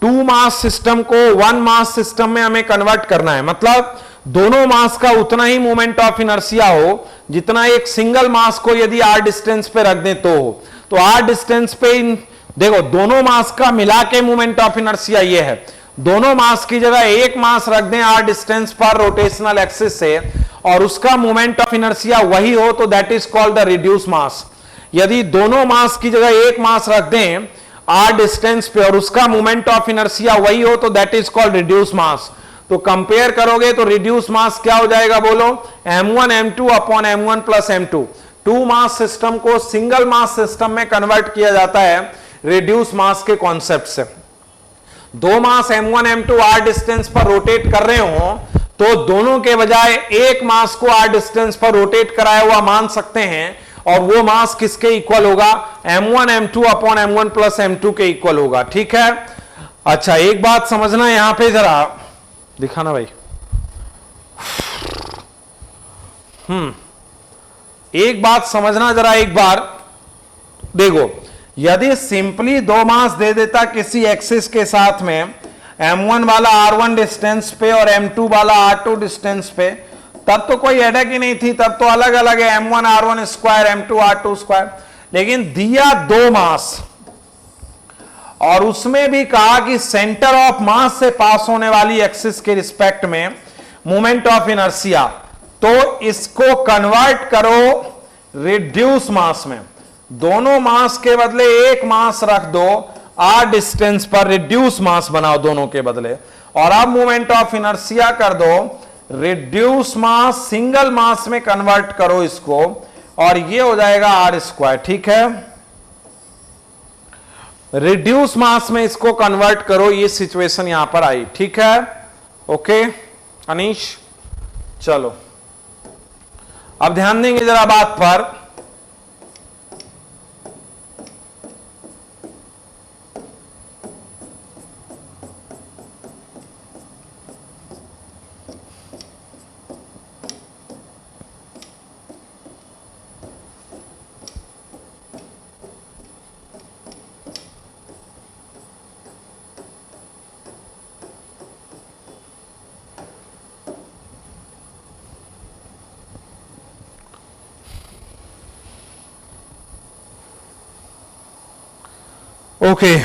टू मास सिस्टम को वन मास सिस्टम में हमें कन्वर्ट करना है, मतलब दोनों मास का उतना ही मोमेंट ऑफ इनर्शिया हो जितना एक सिंगल मास को यदि r डिस्टेंस पे रख दें तो हो। तो r डिस्टेंस पे इन देखो दोनों मास का मिला के मोमेंट ऑफ इनर्शिया ये है, दोनों मास की जगह एक मास रख दें r डिस्टेंस पर रोटेशनल एक्सिस से और उसका मोमेंट ऑफ इनर्शिया वही हो तो that is called the reduce mass. यदि दोनों मास की जगह एक मास रख दें r डिस्टेंस पे और उसका मोमेंट ऑफ इनर्शिया वही हो तो that is called reduce mass. तो कंपेयर करोगे तो रिड्यूस मास क्या हो जाएगा बोलो, M1 M2 upon M1 plus M2। Two mass system को सिंगल मास सिस्टम में कन्वर्ट किया जाता है रिड्यूस मास के कॉन्सेप्ट से। दो mass M1 M2 r distance पर रोटेट कर रहे हो तो दोनों के बजाय एक मास को r डिस्टेंस पर रोटेट कराया हुआ मान सकते हैं और वो मास किसके इक्वल होगा, M1 M2 upon M1 plus M2 के इक्वल होगा, ठीक है। अच्छा एक बात समझना यहां पे जरा, दिखाना भाई, एक बात समझना जरा, एक बार देखो, यदि सिंपली दो मास दे देता किसी एक्सिस के साथ में, M1 वाला R1 डिस्टेंस पे और M2 वाला R2 डिस्टेंस पे, तब तो कोई हेडेक ही नहीं थी, तब तो अलग अलग है M1 R1 square M2 R2 square. लेकिन दिया दो मास और उसमें भी कहा कि सेंटर ऑफ मास से पास होने वाली एक्सिस के रिस्पेक्ट में मोमेंट ऑफ इनर्शिया, तो इसको कन्वर्ट करो रिड्यूस मास में। दोनों मास के बदले एक मास रख दो r डिस्टेंस पर, रिड्यूस मास बनाओ दोनों के बदले, और अब मोमेंट ऑफ इनर्शिया कर दो रिड्यूस मास सिंगल मास में कन्वर्ट करो इसको और ये हो जाएगा r स्क्वायर, ठीक है। रिड्यूस मास में इसको कन्वर्ट करो, ये सिचुएशन यहां पर आई, ठीक है। ओके अनीश, चलो अब ध्यान देंगे जरा बात पर। ओके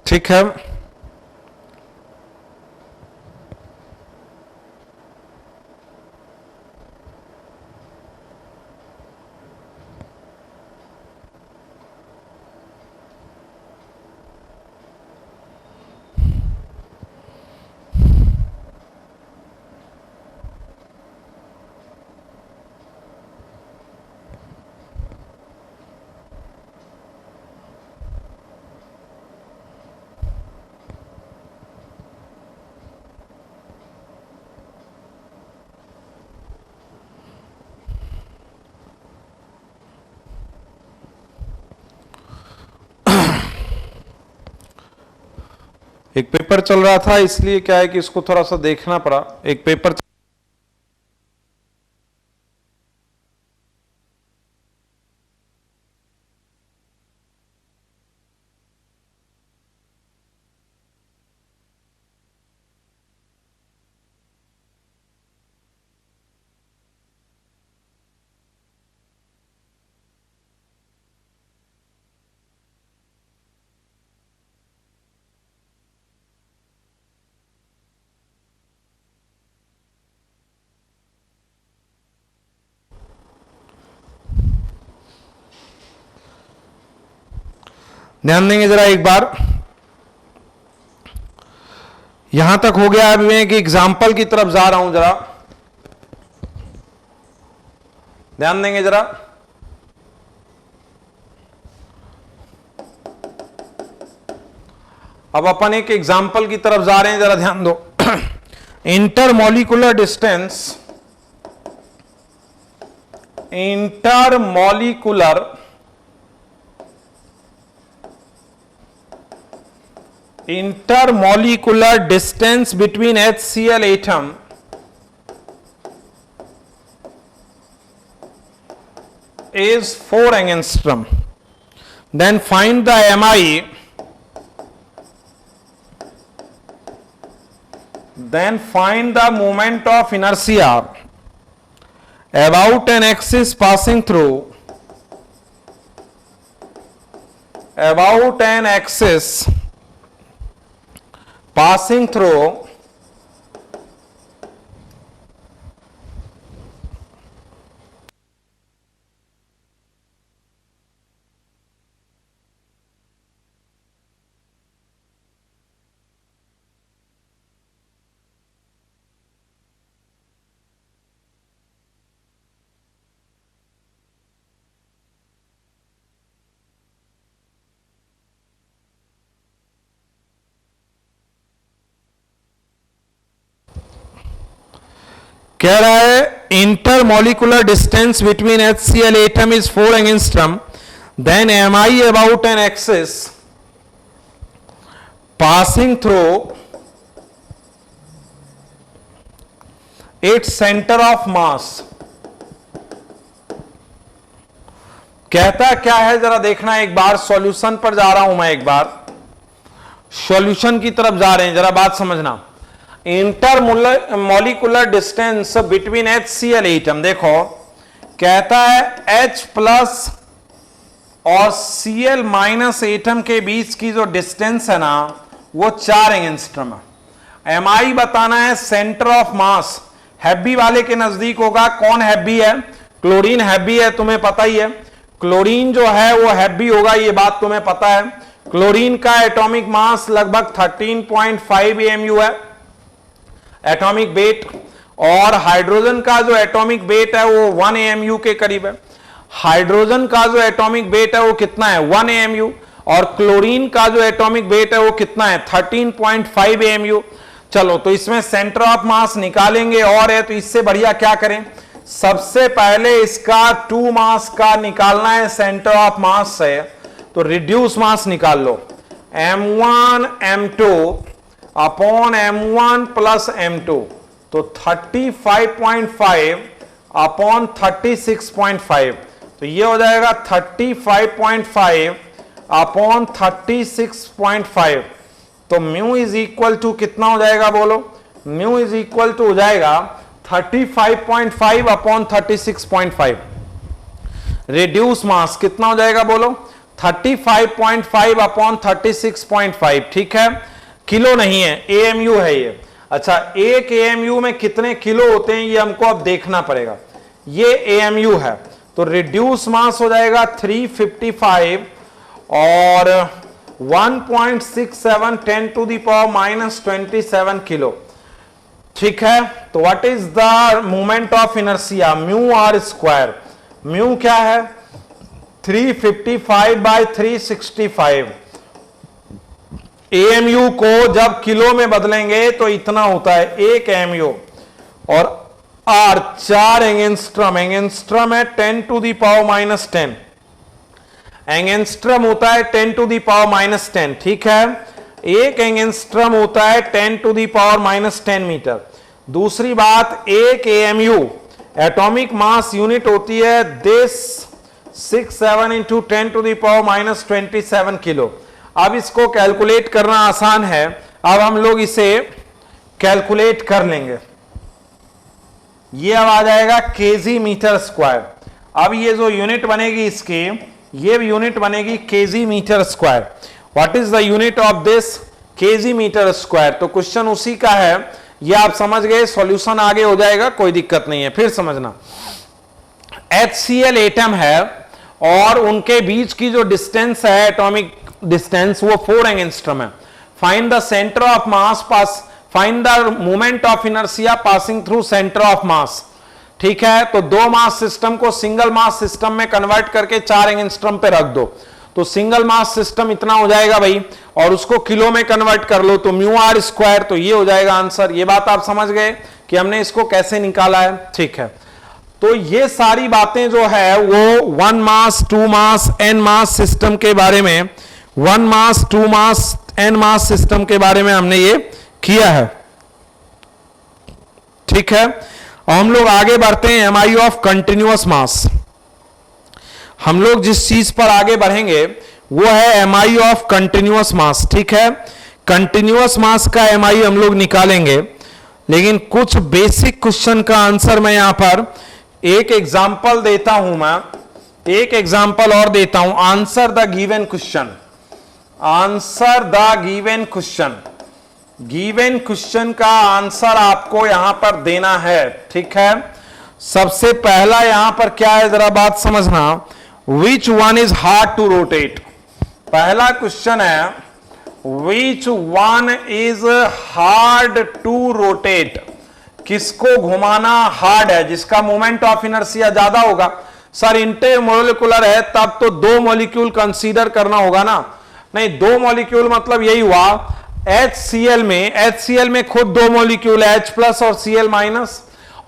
ठीक है। एक पेपर चल रहा था, इसलिए क्या है कि इसको थोड़ा सा देखना पड़ा। एक पेपर ध्यान देंगे जरा एक बार। यहां तक हो गया। अभी मैं एक एग्जाम्पल की तरफ जा रहा हूं, जरा ध्यान देंगे जरा। अब अपन एक एग्जाम्पल की तरफ जा रहे हैं, जरा ध्यान दो। Intermolecular distance between HCl atom is 4 angstrom. Then find the MI. Then find the moment of inertia about an axis passing through कह रहा है intermolecular distance between HCl atom is 4 angstrom, then MI about an axis passing through its centre of mass. कहता क्या है जरा देखना एक बार। Solution पर जा रहा हूं मैं, एक बार सॉल्यूशन की तरफ जा रहे हैं, जरा बात समझना। Intermolecular distance between HCl atom, देखो कहता है H प्लस और Cl माइनस एटम के बीच की जो डिस्टेंस है ना वो 4 एंगस्ट्रम है। MI बताना है सेंटर ऑफ मास, हैवी वाले के नजदीक होगा। कौन हैवी है? क्लोरीन हैवी है, तुम्हें पता ही है। क्लोरीन जो है वो हैवी होगा, ये बात तुम्हें पता है। क्लोरीन का एटॉमिक मास लगभग 13.5 AMU है एटॉमिक वेट, और हाइड्रोजन का जो एटॉमिक वेट है वो 1 AMU के करीब है। हाइड्रोजन का जो एटॉमिक वेट है वो कितना है? 1 AMU। और क्लोरीन का जो एटॉमिक वेट है वो कितना है? 13.5 AMU। चलो तो इसमें सेंटर ऑफ मास निकालेंगे, और है तो इससे बढ़िया क्या करें, सबसे पहले इसका 2 मास का निकालना है सेंटर ऑफ मास से। तो रिड्यूस मास निकाल लो, M1 M2 upon M1 plus M2, तो 35.5 अपॉन 36.5, तो ये हो जाएगा 35.5 अपॉन 36.5। तो म्यू इज इक्वल टू कितना हो जाएगा बोलो? म्यू इज इक्वल टू हो जाएगा 35.5 अपॉन 36.5। रिड्यूस मास कितना हो जाएगा बोलो? 35.5 अपॉन 36.5। ठीक है, किलो नहीं है, AMU है ये। अच्छा, एक AMU में कितने किलो होते हैं ये हमको अब देखना पड़ेगा। ये AMU है, तो रिड्यूस मास हो जाएगा 355 और 1.67 10 to the power minus 27 kilo. ठीक है, तो what is the moment of inertia? Mu R square. Mu क्या है? 355 बाय 365। AMU को जब किलो में बदलेंगे तो इतना होता है 1 AMU, और R 4 एंगस्ट्रम। एंगस्ट्रम है 10 to the power minus 10। Angstrom होता है 10 टू द पावर माइनस 10। ठीक है, एक एंगस्ट्रम होता है 10⁻⁻10 मीटर। दूसरी बात, एक AMU एटॉमिक मास यूनिट होती है दिस 67 इंटू 10⁻⁻27 किलो। अब इसको कैलकुलेट करना आसान है, अब हम लोग इसे कैलकुलेट कर लेंगे। ये अब आ जाएगा केजी मीटर स्क्वायर। अब ये जो यूनिट बनेगी इसकी, ये यूनिट बनेगी KG metre square. What is the unit of this? KG metre square. तो क्वेश्चन उसी का है, ये आप समझ गए, सॉल्यूशन आगे हो जाएगा, कोई दिक्कत नहीं है। फिर समझना, HCl एटम है और उनके बीच की जो डिस्टेंस है, एटॉमिक डिस्टेंस, वो 4 एंगस्ट्रम है। Find the centre of mass pass, find the moment of inertia passing through centre of mass. ठीक है, तो दो मास सिस्टम को सिंगल मास सिस्टम में कन्वर्ट करके 4 एंगस्ट्रम पे रख दो, तो सिंगल मास सिस्टम इतना हो जाएगा भाई, और उसको किलो में कन्वर्ट कर लो तो μr², तो ये हो जाएगा आंसर। ये बात आप समझ गए कि हमने इसको कैसे निकाला है। ठीक है, तो ये सारी बातें जो है वो 1 मास 2 मास n मास सिस्टम के बारे में, 1 मास 2 मास n मास सिस्टम के बारे में हमने ये किया है। ठीक है, हम लोग आगे बढ़ते हैं MI ऑफ कंटिन्यूअस मास। हम लोग जिस चीज पर आगे बढ़ेंगे वो है MI ऑफ कंटिन्यूअस मास। ठीक है, कंटिन्यूअस मास का MI हम लोग निकालेंगे, लेकिन कुछ बेसिक क्वेश्चन का आंसर मैं यहां पर एक एग्जांपल देता हूं, मैं एक एग्जांपल और देता हूं। Answer the given question, answer the given question. Given question का आंसर आपको यहां पर देना है। ठीक है, सबसे पहला यहां पर क्या है, जरा बात समझना। Which one is hard to rotate? पहला क्वेश्चन है which one is hard to rotate? किसको घुमाना हार्ड है, जिसका मोमेंट ऑफ इनर्शिया ज्यादा होगा। सर इंटरमोलिकुलर है, तब तो 2 मॉलिक्यूल कंसीडर करना होगा ना। नहीं, 2 मॉलिक्यूल मतलब यही हुआ, HCl में खुद 2 मॉलिक्यूल है, H+ और Cl-,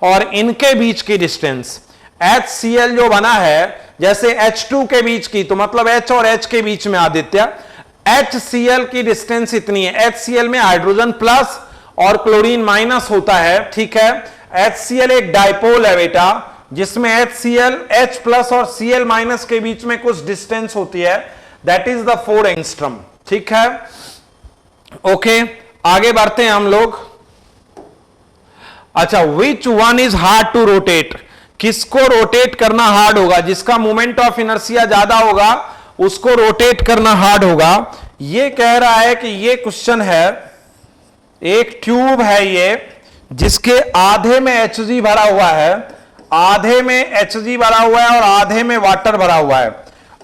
और इनके बीच की डिस्टेंस HCl जो बना है, जैसे H2 के बीच की, तो मतलब H और H के बीच में आदित्य, HCl की डिस्टेंस इतनी है। HCl में हाइड्रोजन प्लस और क्लोरीन माइनस होता है। ठीक है, HCl एक डाइपोल है बेटा, जिसमें HCl H+ और Cl- के बीच में कुछ डिस्टेंस होती है, दैट इज द 4 एंगस्ट्रम। ठीक है, ओके, आगे बढ़ते हैं हम लोग। अच्छा, which one is hard to rotate? किसको रोटेट करना हार्ड होगा? जिसका मोमेंट ऑफ इनर्शिया ज्यादा होगा उसको रोटेट करना हार्ड होगा। ये कह रहा है कि ये क्वेश्चन है, एक ट्यूब है ये, जिसके आधे में Hg भरा हुआ है, आधे में Hg भरा हुआ है और आधे में वाटर भरा हुआ है।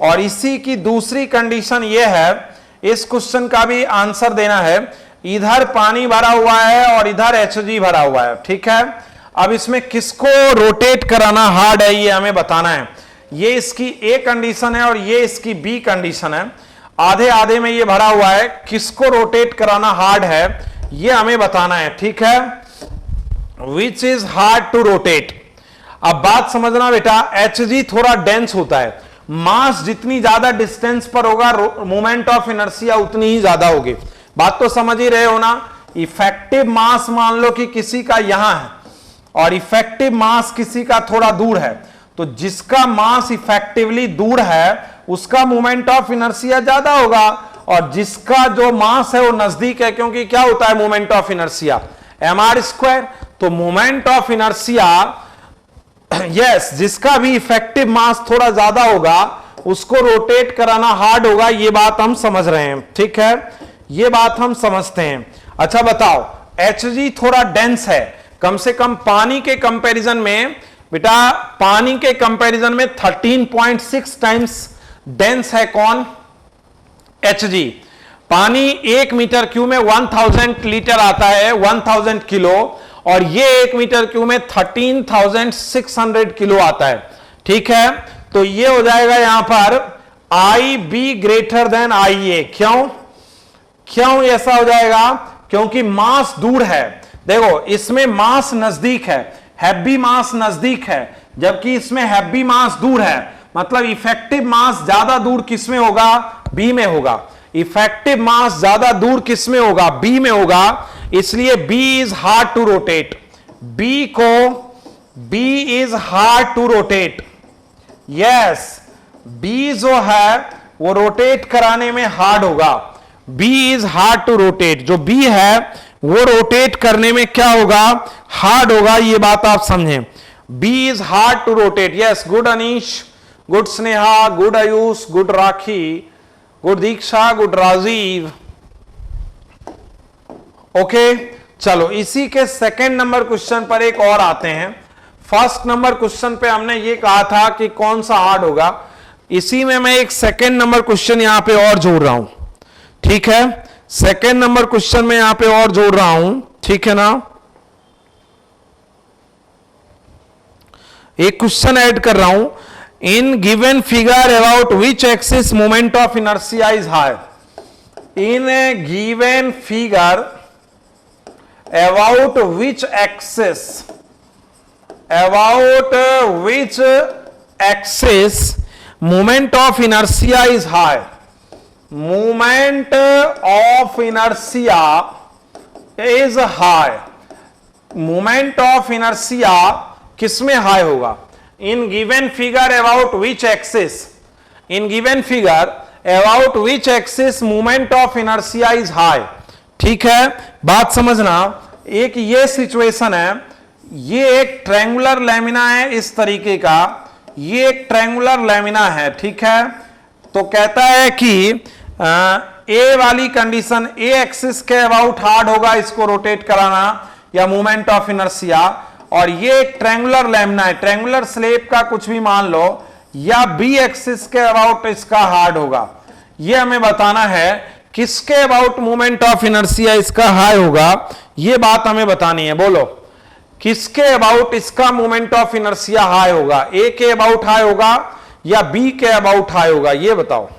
और इसी की दूसरी कंडीशन ये है, इस क्वेश्चन का भी आंसर देना है, इधर पानी भरा हुआ है और इधर Hg भरा हुआ है। ठीक है, अब इसमें किसको रोटेट कराना हार्ड है ये हमें बताना है। ये इसकी A कंडीशन है और ये इसकी B कंडीशन है, आधे आधे में ये भरा हुआ है, किसको रोटेट कराना हार्ड है ये हमें बताना है। ठीक है, which is hard to rotate. अब बात समझना बेटा, Hg थोड़ा डेंस होता है, मास जितनी ज्यादा डिस्टेंस पर होगा मोमेंट ऑफ इनर्शिया उतनी ही ज्यादा होगी। बात तो समझ ही रहे हो ना। इफेक्टिव मास मान लो कि किसी का यहां है और इफेक्टिव मास किसी का थोड़ा दूर है, तो जिसका मास इफेक्टिवली दूर है उसका मोमेंट ऑफ इनर्शिया ज्यादा होगा, और जिसका जो मास है वो नजदीक है, क्योंकि क्या होता है मोमेंट ऑफ इनर्शिया mr²। तो मोमेंट ऑफ इनर्शिया यस, जिसका भी इफेक्टिव मास थोड़ा ज्यादा होगा उसको रोटेट कराना हार्ड होगा। ये बात हम समझ रहे हैं। ठीक है, ये बात हम समझते हैं। अच्छा बताओ, Hg थोड़ा डेंस है, कम से कम पानी के कंपैरिजन में बेटा, पानी के कंपैरिजन में 13.6 टाइम्स डेंस है कौन? Hg। पानी 1 मीटर क्यूब में 1000 लीटर आता है, 1000 किलो, और ये 1 मीटर क्यूब में 13,600 किलो आता है। ठीक है, तो ये हो जाएगा यहां पर IB ग्रेटर देन IA। क्यों ऐसा हो जाएगा? क्योंकि मास दूर है। देखो, इसमें मास नजदीक है, हैवी मास नजदीक है, जबकि इसमें हैवी मास दूर है, मतलब इफेक्टिव मास ज्यादा दूर किसमें होगा? बी में होगा। इफेक्टिव मास ज्यादा दूर किस में होगा, बी में होगा, इसलिए B is hard to rotate, B is hard to rotate. Yes, B जो है वो रोटेट कराने में हार्ड होगा, B is hard to rotate, जो बी है वो रोटेट करने में क्या होगा, हार्ड होगा, ये बात आप समझें। B is hard to rotate. Yes, good Anish, good Sneha, good Ayush, good Rakhi, good Diksha, good Rajiv. Okay, चलो इसी के सेकंड नंबर क्वेश्चन पर एक और आते हैं। फर्स्ट नंबर क्वेश्चन पे हमने ये कहा था कि कौन सा हार्ड होगा, इसी में मैं एक सेकंड नंबर क्वेश्चन यहां पे और जोड़ रहा हूं, ठीक है। सेकंड नंबर क्वेश्चन में यहां पे और जोड़ रहा हूं, ठीक है ना। एक क्वेश्चन ऐड कर रहा हूं, in given figure about which axis moment of inertia is high. In given figure about which axis moment of inertia is high, moment of inertia is high, moment of inertia किसमें high होगा, in given figure about which axis, in given figure about which axis moment of inertia is high। ठीक है, बात समझना। एक ये situation है, ये एक ट्रायंगुलर लैमिना है इस तरीके का, ये एक ट्रायंगुलर लैमिना है, ठीक है। तो कहता है कि ए वाली कंडीशन, ए एक्सिस के अबाउट हार्ड होगा इसको रोटेट कराना या मूवमेंट ऑफ इनर्शिया, और ये एक ट्रायंगुलर लैमिना है, ट्रायंगुलर स्लेब का कुछ भी मान लो, या बी एक्सिस के अबाउट इसका हार्ड होगा। ये हमें बताना है किसके अबाउट मूवमेंट ऑफ इनर्शिया इसका हाई होगा, ये बात हमें बतानी है। बोलो, किसके अबाउट इसका मूवमेंट ऑफ इनर्शिया हाई होगा, ए के अबाउट हाई होगा या बी के अबाउट हाई होगा, ये बताओ।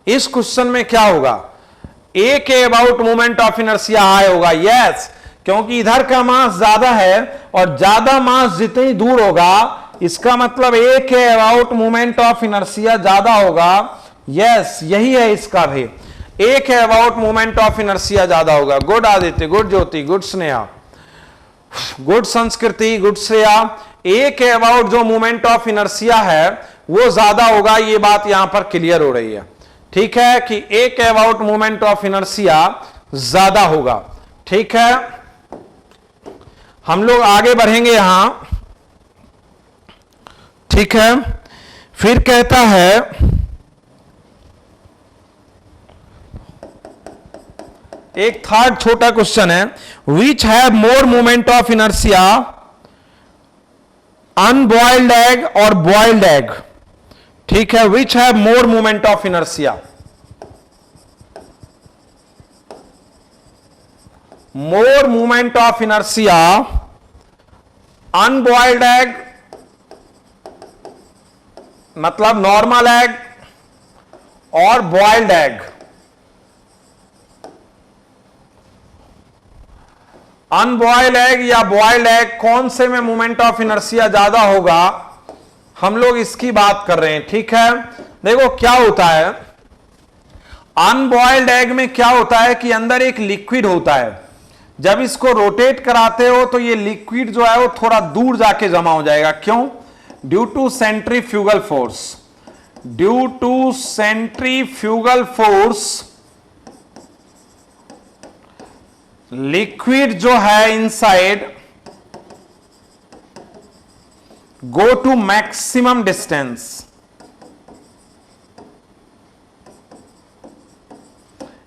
इस क्वेश्चन में क्या होगा, ए के about movement of inertia high होगा। यस, क्योंकि इधर का मास ज्यादा है और ज्यादा मास जितनी दूर होगा, इसका मतलब ए के अबाउट मूवमेंट ऑफ इनर्शिया ज्यादा होगा। यस, यही है इसका भी, ए के अबाउट मूवमेंट ऑफ इनर्शिया ज्यादा होगा। गुड आदित्य, गुड ज्योति, गुड स्नेहा, गुड संस्कृति, गुड श्रेया। ए के अबाउट जो मूवमेंट ऑफ इनर्शिया है वो ज्यादा होगा, ये बात यहां पर क्लियर हो रही है, ठीक है, कि ए के अबाउट मूवमेंट ऑफ इनर्शिया ज्यादा होगा। ठीक है, हम लोग आगे बढ़ेंगे यहां, ठीक है। फिर कहता है, एक थर्ड छोटा क्वेश्चन है, which have more movement of inertia, unboiled egg और बॉइल्ड एग। ठीक है, which have more movement of inertia, more movement of inertia, unboiled egg मतलब नॉर्मल एग और बॉइल्ड एग। अनबॉइल्ड एग या बॉइल्ड एग, कौन से में मूवमेंट ऑफ इनर्शिया ज्यादा होगा, हम लोग इसकी बात कर रहे हैं। ठीक है, देखो क्या होता है, अनबॉइल्ड एग में क्या होता है कि अंदर एक लिक्विड होता है, जब इसको रोटेट कराते हो तो ये लिक्विड जो है वो थोड़ा दूर जाके जमा हो जाएगा। क्यों? Due to centrifugal force, due to centrifugal force liquid जो है inside go to maximum distance.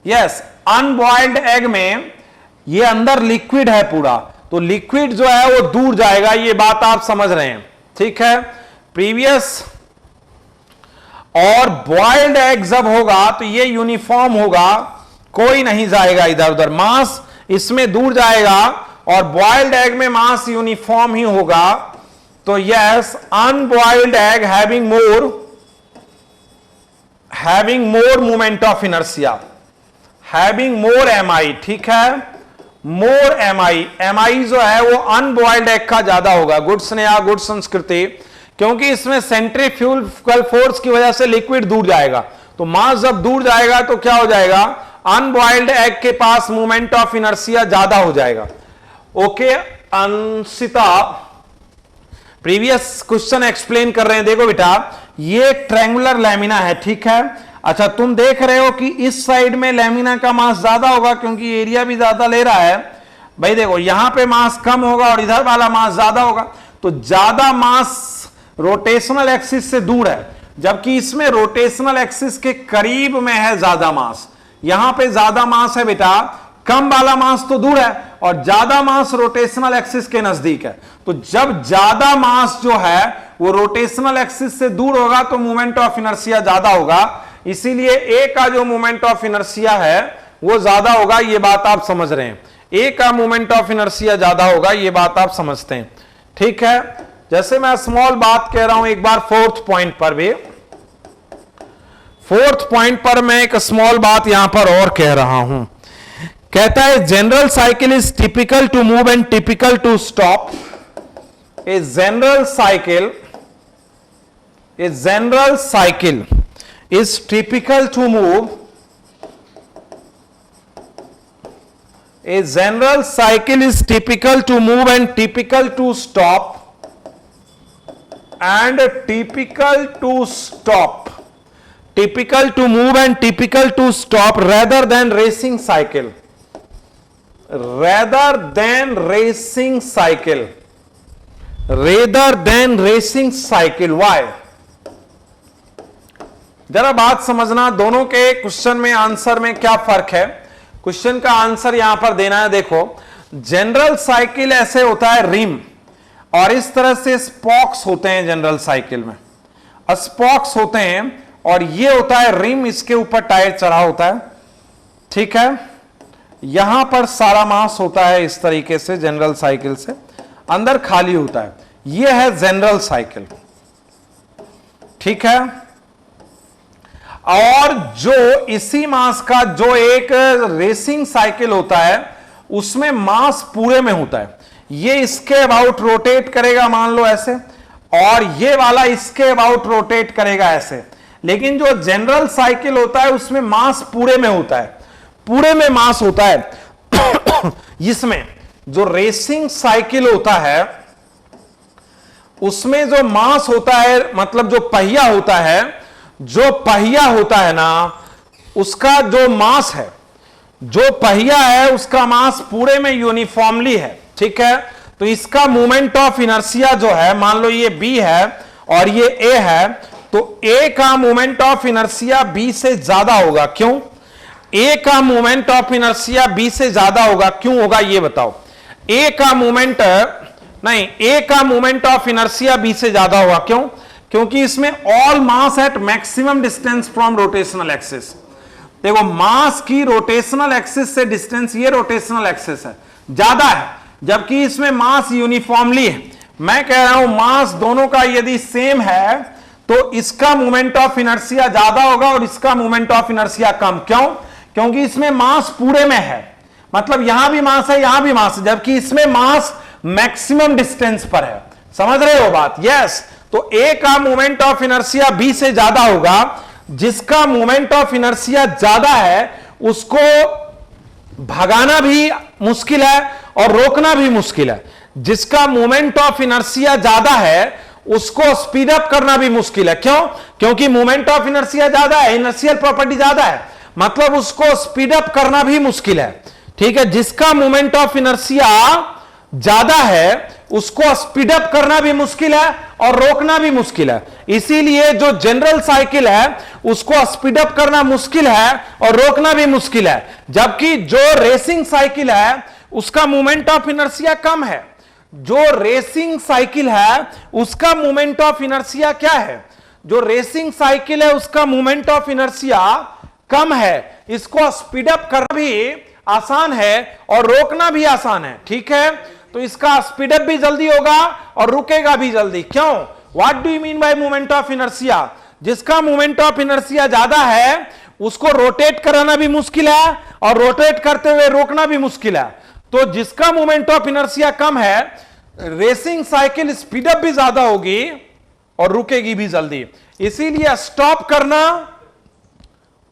Yes, unboiled egg में ये अंदर लिक्विड है पूरा, तो लिक्विड जो है वो दूर जाएगा, ये बात आप समझ रहे हैं। ठीक है, प्रीवियस और बॉइल्ड एग जब होगा तो ये यूनिफॉर्म होगा, कोई नहीं जाएगा इधर उधर, मास इसमें दूर जाएगा, और बॉइल्ड एग में मास यूनिफॉर्म ही होगा। तो yes, unboiled egg having more movement of inertia, having more MI. ठीक है, मोर एमआई, एमआई जो है वो अनबॉइल्ड एग का ज्यादा होगा। गुड स्नेहा, गुड संस्कृति, क्योंकि इसमें सेंट्रीफ्यूगल फोर्स की वजह से लिक्विड दूर जाएगा, तो मास जब दूर जाएगा तो क्या हो जाएगा, अनबॉइल्ड एग के पास मोमेंट ऑफ इनर्शिया ज्यादा हो जाएगा। Okay Anshita, previous question explain कर रहे हैं। देखो बेटा, ये ट्रायंगुलर लैमिना है, ठीक है। अच्छा, तुम देख रहे हो कि इस साइड में लैमिना का मास ज्यादा होगा क्योंकि एरिया भी ज्यादा ले रहा है। भाई देखो, यहां पे मास कम होगा और इधर वाला मास ज्यादा होगा, तो ज्यादा मास रोटेशनल एक्सिस से दूर है, जबकि इसमें रोटेशनल एक्सिस के करीब में है ज्यादा मास। यहां पे ज्यादा मास है बेटा, कम वाला मास तो दूर है और ज्यादा मास रोटेशनल एक्सिस के नजदीक है। तो जब ज्यादा मास जो है वो रोटेशनल एक्सिस से दूर होगा तो मोमेंट ऑफ इनर्शिया ज्यादा होगा, इसीलिए ए का जो मोमेंट ऑफ इनर्शिया है वो ज्यादा होगा। ये बात आप समझ रहे हैं, ए का मोमेंट ऑफ इनर्शिया ज्यादा होगा, ये बात आप समझते हैं, ठीक है। जैसे मैं स्मॉल बात कह रहा हूं एक बार फोर्थ पॉइंट पर भी, फोर्थ पॉइंट पर मैं एक स्मॉल बात यहां पर और कह रहा हूं। कहता है general cycle is typical to move and typical to stop. A general cycle is typical to move, a general cycle is typical to move and typical to stop, and typical to stop, typical to move and typical to stop rather than racing cycle, rather than racing cycle, rather than racing cycle. Why? जरा बात समझना, दोनों के question में answer में क्या फर्क है। क्वेश्चन का आंसर यहां पर देना है। देखो, जनरल साइकिल ऐसे होता है रिम, और इस तरह से स्पॉक्स होते हैं जनरल साइकिल में, स्पॉक्स होते हैं, और ये होता है रिम, इसके ऊपर टायर चढ़ा होता है, ठीक है। यहां पर सारा मास होता है इस तरीके से जनरल साइकिल से, अंदर खाली होता है। ये है जनरल साइकिल, ठीक है। और जो इसी मास का जो एक रेसिंग साइकिल होता है उसमें मास पूरे में होता है। ये इसके अबाउट रोटेट करेगा, मान लो ऐसे, और ये वाला इसके अबाउट रोटेट करेगा ऐसे। लेकिन जो जनरल साइकिल होता है उसमें मास पूरे में होता है, पूरे में मास होता है। इसमें जो रेसिंग साइकिल होता है उसमें जो मास होता है, मतलब जो पहिया होता है, जो पहिया होता है ना, उसका जो मास है, जो पहिया है उसका मास पूरे में यूनिफॉर्मली है, ठीक है। तो इसका मोमेंट ऑफ इनर्शिया जो है, मान लो ये बी है और ये ए है, तो ए का मोमेंट ऑफ इनर्शिया बी से ज्यादा होगा। क्यों? ए का मोमेंट ऑफ इनर्शिया बी से ज्यादा होगा, क्यों होगा ये बताओ। ए का मोमेंट नहीं, ए का मोमेंट ऑफ इनर्शिया बी से ज्यादा होगा, क्यों? क्योंकि इसमें all mass at maximum distance from rotational axis. देखो, मास की रोटेशनल एक्सिस से डिस्टेंस, ये रोटेशनल एक्सिस है, ज्यादा है, जबकि इसमें मास यूनिफॉर्मली है। मैं कह रहा हूं मास दोनों का यदि सेम है तो इसका मोमेंट ऑफ इनर्शिया ज्यादा होगा और इसका मोमेंट ऑफ इनर्शिया कम। क्यों? क्योंकि इसमें मास पूरे में है, मतलब यहां भी मास है, यहां भी मास है, जबकि इसमें मास मैक्सिमम डिस्टेंस पर है। समझ रहे हो बात? यस। तो ए का मोमेंट ऑफ इनर्शिया बी से ज्यादा होगा। जिसका मोमेंट ऑफ इनर्शिया ज्यादा है उसको भगाना भी मुश्किल है और रोकना भी मुश्किल है। जिसका मोमेंट ऑफ इनर्शिया ज्यादा है उसको स्पीड अप करना भी मुश्किल है। क्यों? क्योंकि मोमेंट ऑफ इनर्शिया ज्यादा है, इनर्शियल प्रॉपर्टी ज्यादा है, मतलब उसको स्पीड अप करना भी मुश्किल है, ठीक है। जिसका मोमेंट ऑफ इनर्शिया ज्यादा है उसको स्पीड अप करना भी मुश्किल है और रोकना भी मुश्किल है। इसीलिए जो जनरल साइकिल है उसको स्पीड अप करना मुश्किल है और रोकना भी मुश्किल है, जबकि जो रेसिंग साइकिल है उसका मोमेंट ऑफ इनर्शिया कम है। जो रेसिंग साइकिल है उसका मोमेंट ऑफ इनर्शिया क्या है? जो रेसिंग साइकिल है उसका मोमेंट ऑफ इनर्शिया कम है। इसको स्पीड अप करना भी आसान है और रोकना भी आसान है, ठीक है। तो इसका स्पीड अप भी जल्दी होगा और रुकेगा भी जल्दी। क्यों? What do you mean by moment of inertia? जिसका मोमेंट ऑफ इनर्शिया ज्यादा है उसको रोटेट कराना भी मुश्किल है और रोटेट करते हुए रोकना भी मुश्किल है। तो जिसका मोमेंट ऑफ इनर्शिया कम है, रेसिंग साइकिल स्पीड अप भी ज्यादा होगी और रुकेगी भी जल्दी। इसीलिए स्टॉप करना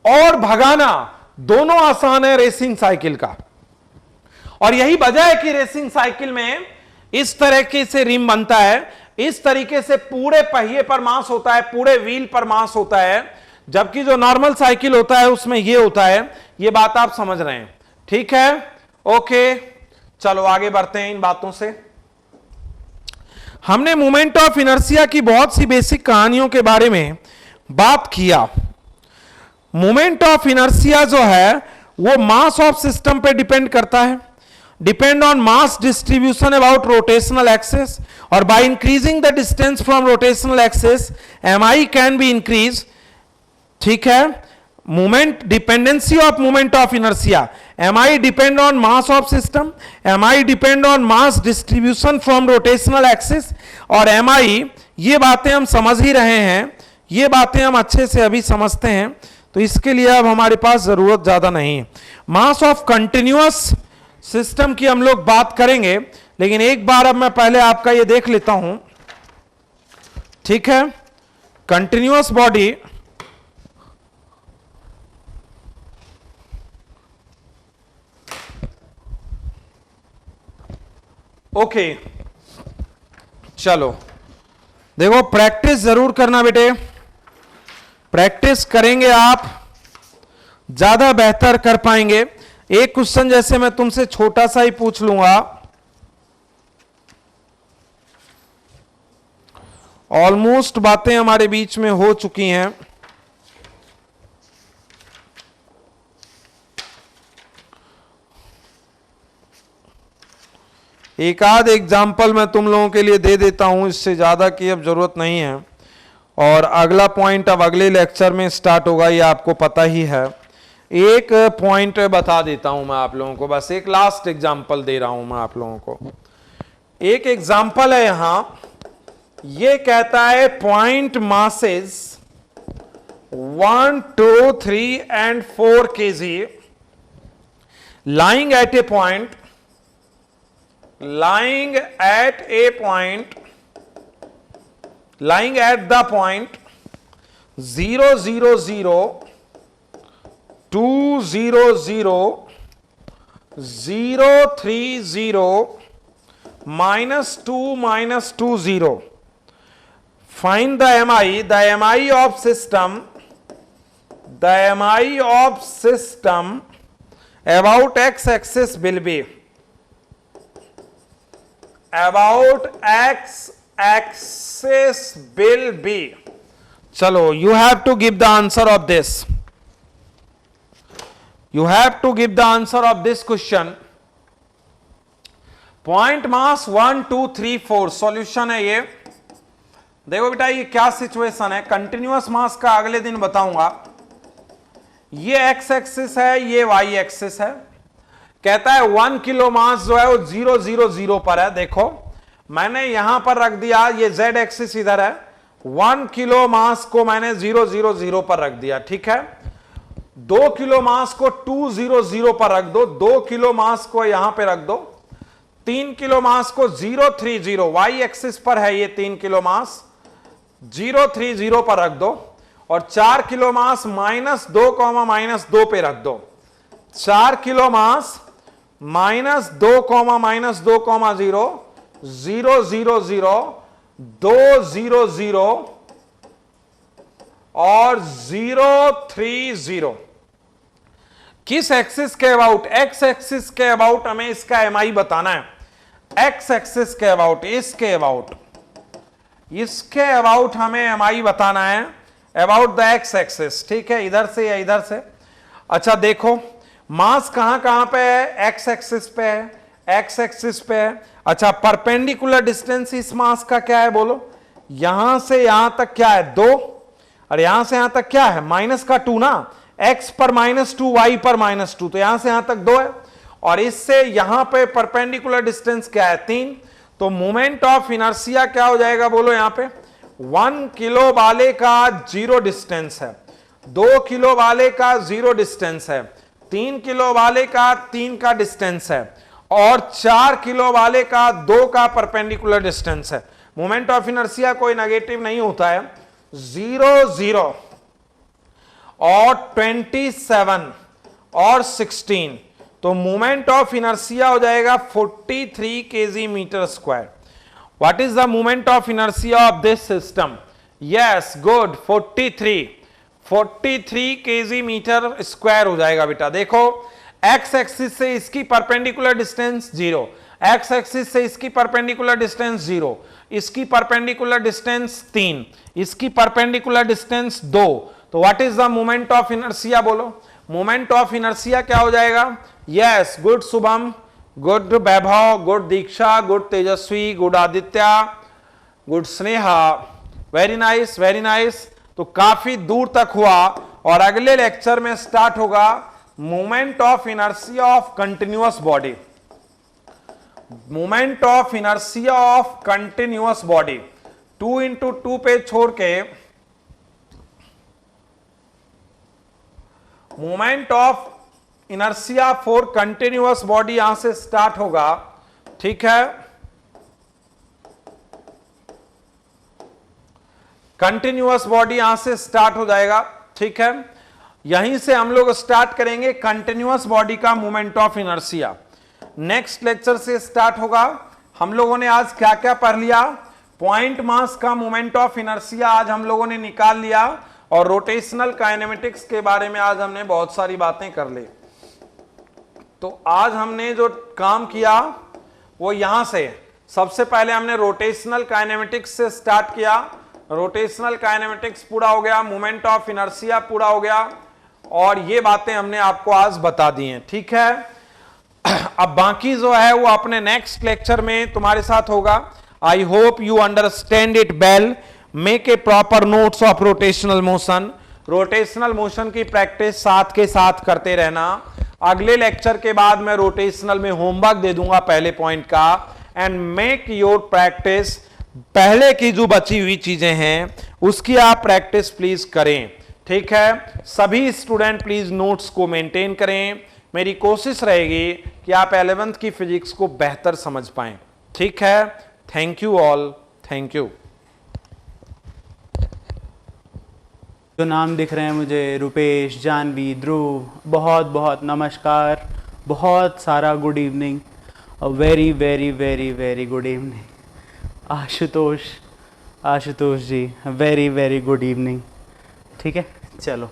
और भगाना दोनों आसान है रेसिंग साइकिल का। और यही वजह है कि रेसिंग साइकिल में इस तरीके से रिम बनता है, इस तरीके से पूरे पहिए पर मास होता है, पूरे व्हील पर मास होता है, जबकि जो नॉर्मल साइकिल होता है उसमें ये होता है। ये बात आप समझ रहे हैं, ठीक है? ओके, चलो आगे बढ़ते हैं इन बातों से। हमने मोमेंट ऑफ इनर्शिया की बहुत सी बेसिक कहानियों के बारे में बात किया। मोमेंट ऑफ इनर्शिया जो है वो मास ऑफ सिस्टम पे डिपेंड करता है, depend on mass distribution about rotational axis, और by increasing the distance from rotational axis MI can be increase. ठीक है? Moment dependency of moment of inertia, MI depend on mass of system, MI depend on mass distribution from rotational axis, और MI, ये बातें हम समझ ही रहे हैं, ये बातें हम अच्छे से अभी समझते हैं, तो इसके लिए अब हमारे पास जरूरत ज्यादा नहीं है। मास ऑफ कंटिन्यूअस सिस्टम की हम लोग बात करेंगे, लेकिन एक बार अब मैं पहले आपका ये देख लेता हूं, ठीक है? कंटिन्यूअस बॉडी, ओके, चलो देखो, प्रैक्टिस जरूर करना बेटे, प्रैक्टिस करेंगे आप ज्यादा बेहतर कर पाएंगे। एक क्वेश्चन जैसे मैं तुमसे छोटा सा ही पूछ लूंगा, ऑलमोस्ट बातें हमारे बीच में हो चुकी हैं। एक आध एग्जाम्पल मैं तुम लोगों के लिए दे देता हूं, इससे ज्यादा की अब जरूरत नहीं है। और अगला पॉइंट अब अगले लेक्चर में स्टार्ट होगा, ये आपको पता ही है। एक पॉइंट बता देता हूं मैं आप लोगों को, बस एक लास्ट एग्जाम्पल दे रहा हूं मैं आप लोगों को। एक एग्जाम्पल है यहां, ये कहता है point masses 1, 2, 3 and 4 kg lying at a point, lying at the point 0, 0, 0, 2, 0, 0, 0, 3, 0, -2, -2, 0. Find the MI. The MI of system. The MI of system about x-axis will be. About x-axis will be. चलो, you have to give the answer of this. You have to give the answer of this question. Point mass 1, 2, 3, 4 solution है ये। देखो बेटा, ये क्या situation है, continuous मास का अगले दिन बताऊंगा। ये एक्स एक्सिस है, ये वाई एक्सिस है। कहता है 1 किलो मास जो है वो 0, 0, 0 पर है। देखो मैंने यहां पर रख दिया, ये जेड एक्सिस इधर है, 1 किलो मास को मैंने 0, 0, 0 पर रख दिया, ठीक है? 2 किलो मास को 2, 0, 0 पर रख दो, 2 किलो मास को यहां पे रख दो, 3 किलो मास को 0, 3, 0, वाई एक्सिस पर है ये 3 किलो मास, 0, 3, 0 पर रख दो, और 4 किलो मास -2, -2 पे रख दो। 4 किलो मास -2, -2, 0, 0, 0, 0, 2, 0, 0 और 0, 3, 0। किस एक्सिस के अबाउट? एक्स एक्सिस के अबाउट हमें इसका एमआई बताना है। एक्स एक्सिस के अबाउट, इसके अबाउट, इसके अबाउट हमें एमआई बताना है, अबाउट द एक्स एक्सिस, ठीक है? इधर से या इधर से। अच्छा देखो, मास कहां कहां पे है? एक्स एक्सिस पे है, एक्स एक्सिस पे है। अच्छा, परपेंडिकुलर डिस्टेंस इस मास का क्या है बोलो? यहां से यहां तक क्या है? 2, और यहां से यहां तक क्या है? -2 ना, x पर -2, y पर -2, तो यहां से यहां तक 2 है, और इससे यहां पे परपेंडिकुलर डिस्टेंस क्या है? 3। तो मोमेंट ऑफ इनर्शिया क्या हो जाएगा बोलो? यहां पे 1 किलो वाले का 0 डिस्टेंस है, 2 किलो वाले का 0 डिस्टेंस है, 3 किलो वाले का 3 का डिस्टेंस है, और 4 किलो वाले का 2 का परपेंडिकुलर डिस्टेंस है। मोमेंट ऑफ इनर्शिया कोई नेगेटिव नहीं होता है, 0, 0, और 27 और 16, तो मोमेंट ऑफ इनर्शिया हो जाएगा 43 kg metre square. What is the moment of inertia of this system? Yes, good, 43 kg metre square हो जाएगा बेटा। देखो एक्स एक्सिस से इसकी परपेंडिकुलर डिस्टेंस 0, एक्स एक्सिस से इसकी परपेंडिकुलर डिस्टेंस 0, इसकी परपेंडिकुलर डिस्टेंस 3, इसकी परपेंडिकुलर डिस्टेंस 2, तो what is the moment of inertia? बोलो, मोमेंट ऑफ इनर्शिया क्या हो जाएगा? Yes, good Shubham, good Vaibhav, good Diksha, good Tejaswi, good Aditya, good Sneha, very nice, very nice. तो काफी दूर तक हुआ और अगले लेक्चर में स्टार्ट होगा moment of inertia of continuous body. Moment of inertia of continuous body 2x2 पे छोड़ के moment of inertia for continuous body यहां से स्टार्ट होगा, ठीक है। कंटिन्यूअस बॉडी यहां से स्टार्ट हो जाएगा, ठीक है। यहीं से हम लोग स्टार्ट करेंगे कंटिन्यूअस बॉडी का moment of inertia. Next lecture से स्टार्ट होगा। हम लोगों ने आज क्या क्या पढ़ लिया? पॉइंट मास का मोमेंट ऑफ इनर्शिया आज हम लोगों ने निकाल लिया और रोटेशनल काइनेमेटिक्स के बारे में आज हमने बहुत सारी बातें कर ली। तो आज हमने जो काम किया वो यहां से सबसे पहले हमने रोटेशनल काइनेमेटिक्स से स्टार्ट किया। रोटेशनल काइनेमेटिक्स पूरा हो गया, मोमेंट ऑफ इनर्शिया पूरा हो गया और ये बातें हमने आपको आज बता दी हैं, ठीक है। अब बाकी जो है वो अपने नेक्स्ट लेक्चर में तुम्हारे साथ होगा। I hope you understand it well. Make a proper notes of rotational motion. Rotational motion की प्रैक्टिस साथ के साथ करते रहना। अगले लेक्चर के बाद मैं रोटेशनल में होमवर्क दे दूंगा पहले पॉइंट का, एंड मेक योर प्रैक्टिस। पहले की जो बची हुई चीजें हैं उसकी आप प्रैक्टिस प्लीज करें, ठीक है। सभी स्टूडेंट प्लीज नोट्स को मेंटेन करें। मेरी कोशिश रहेगी कि आप 11th की फिजिक्स को बेहतर समझ पाएं, ठीक है। Thank you all, thank you. जो नाम दिख रहे हैं मुझे, रुपेश, जानवी, ध्रुव, बहुत बहुत नमस्कार, बहुत सारा good evening, very very very very good evening. Ashutosh ji, very very good evening, ठीक है। चलो।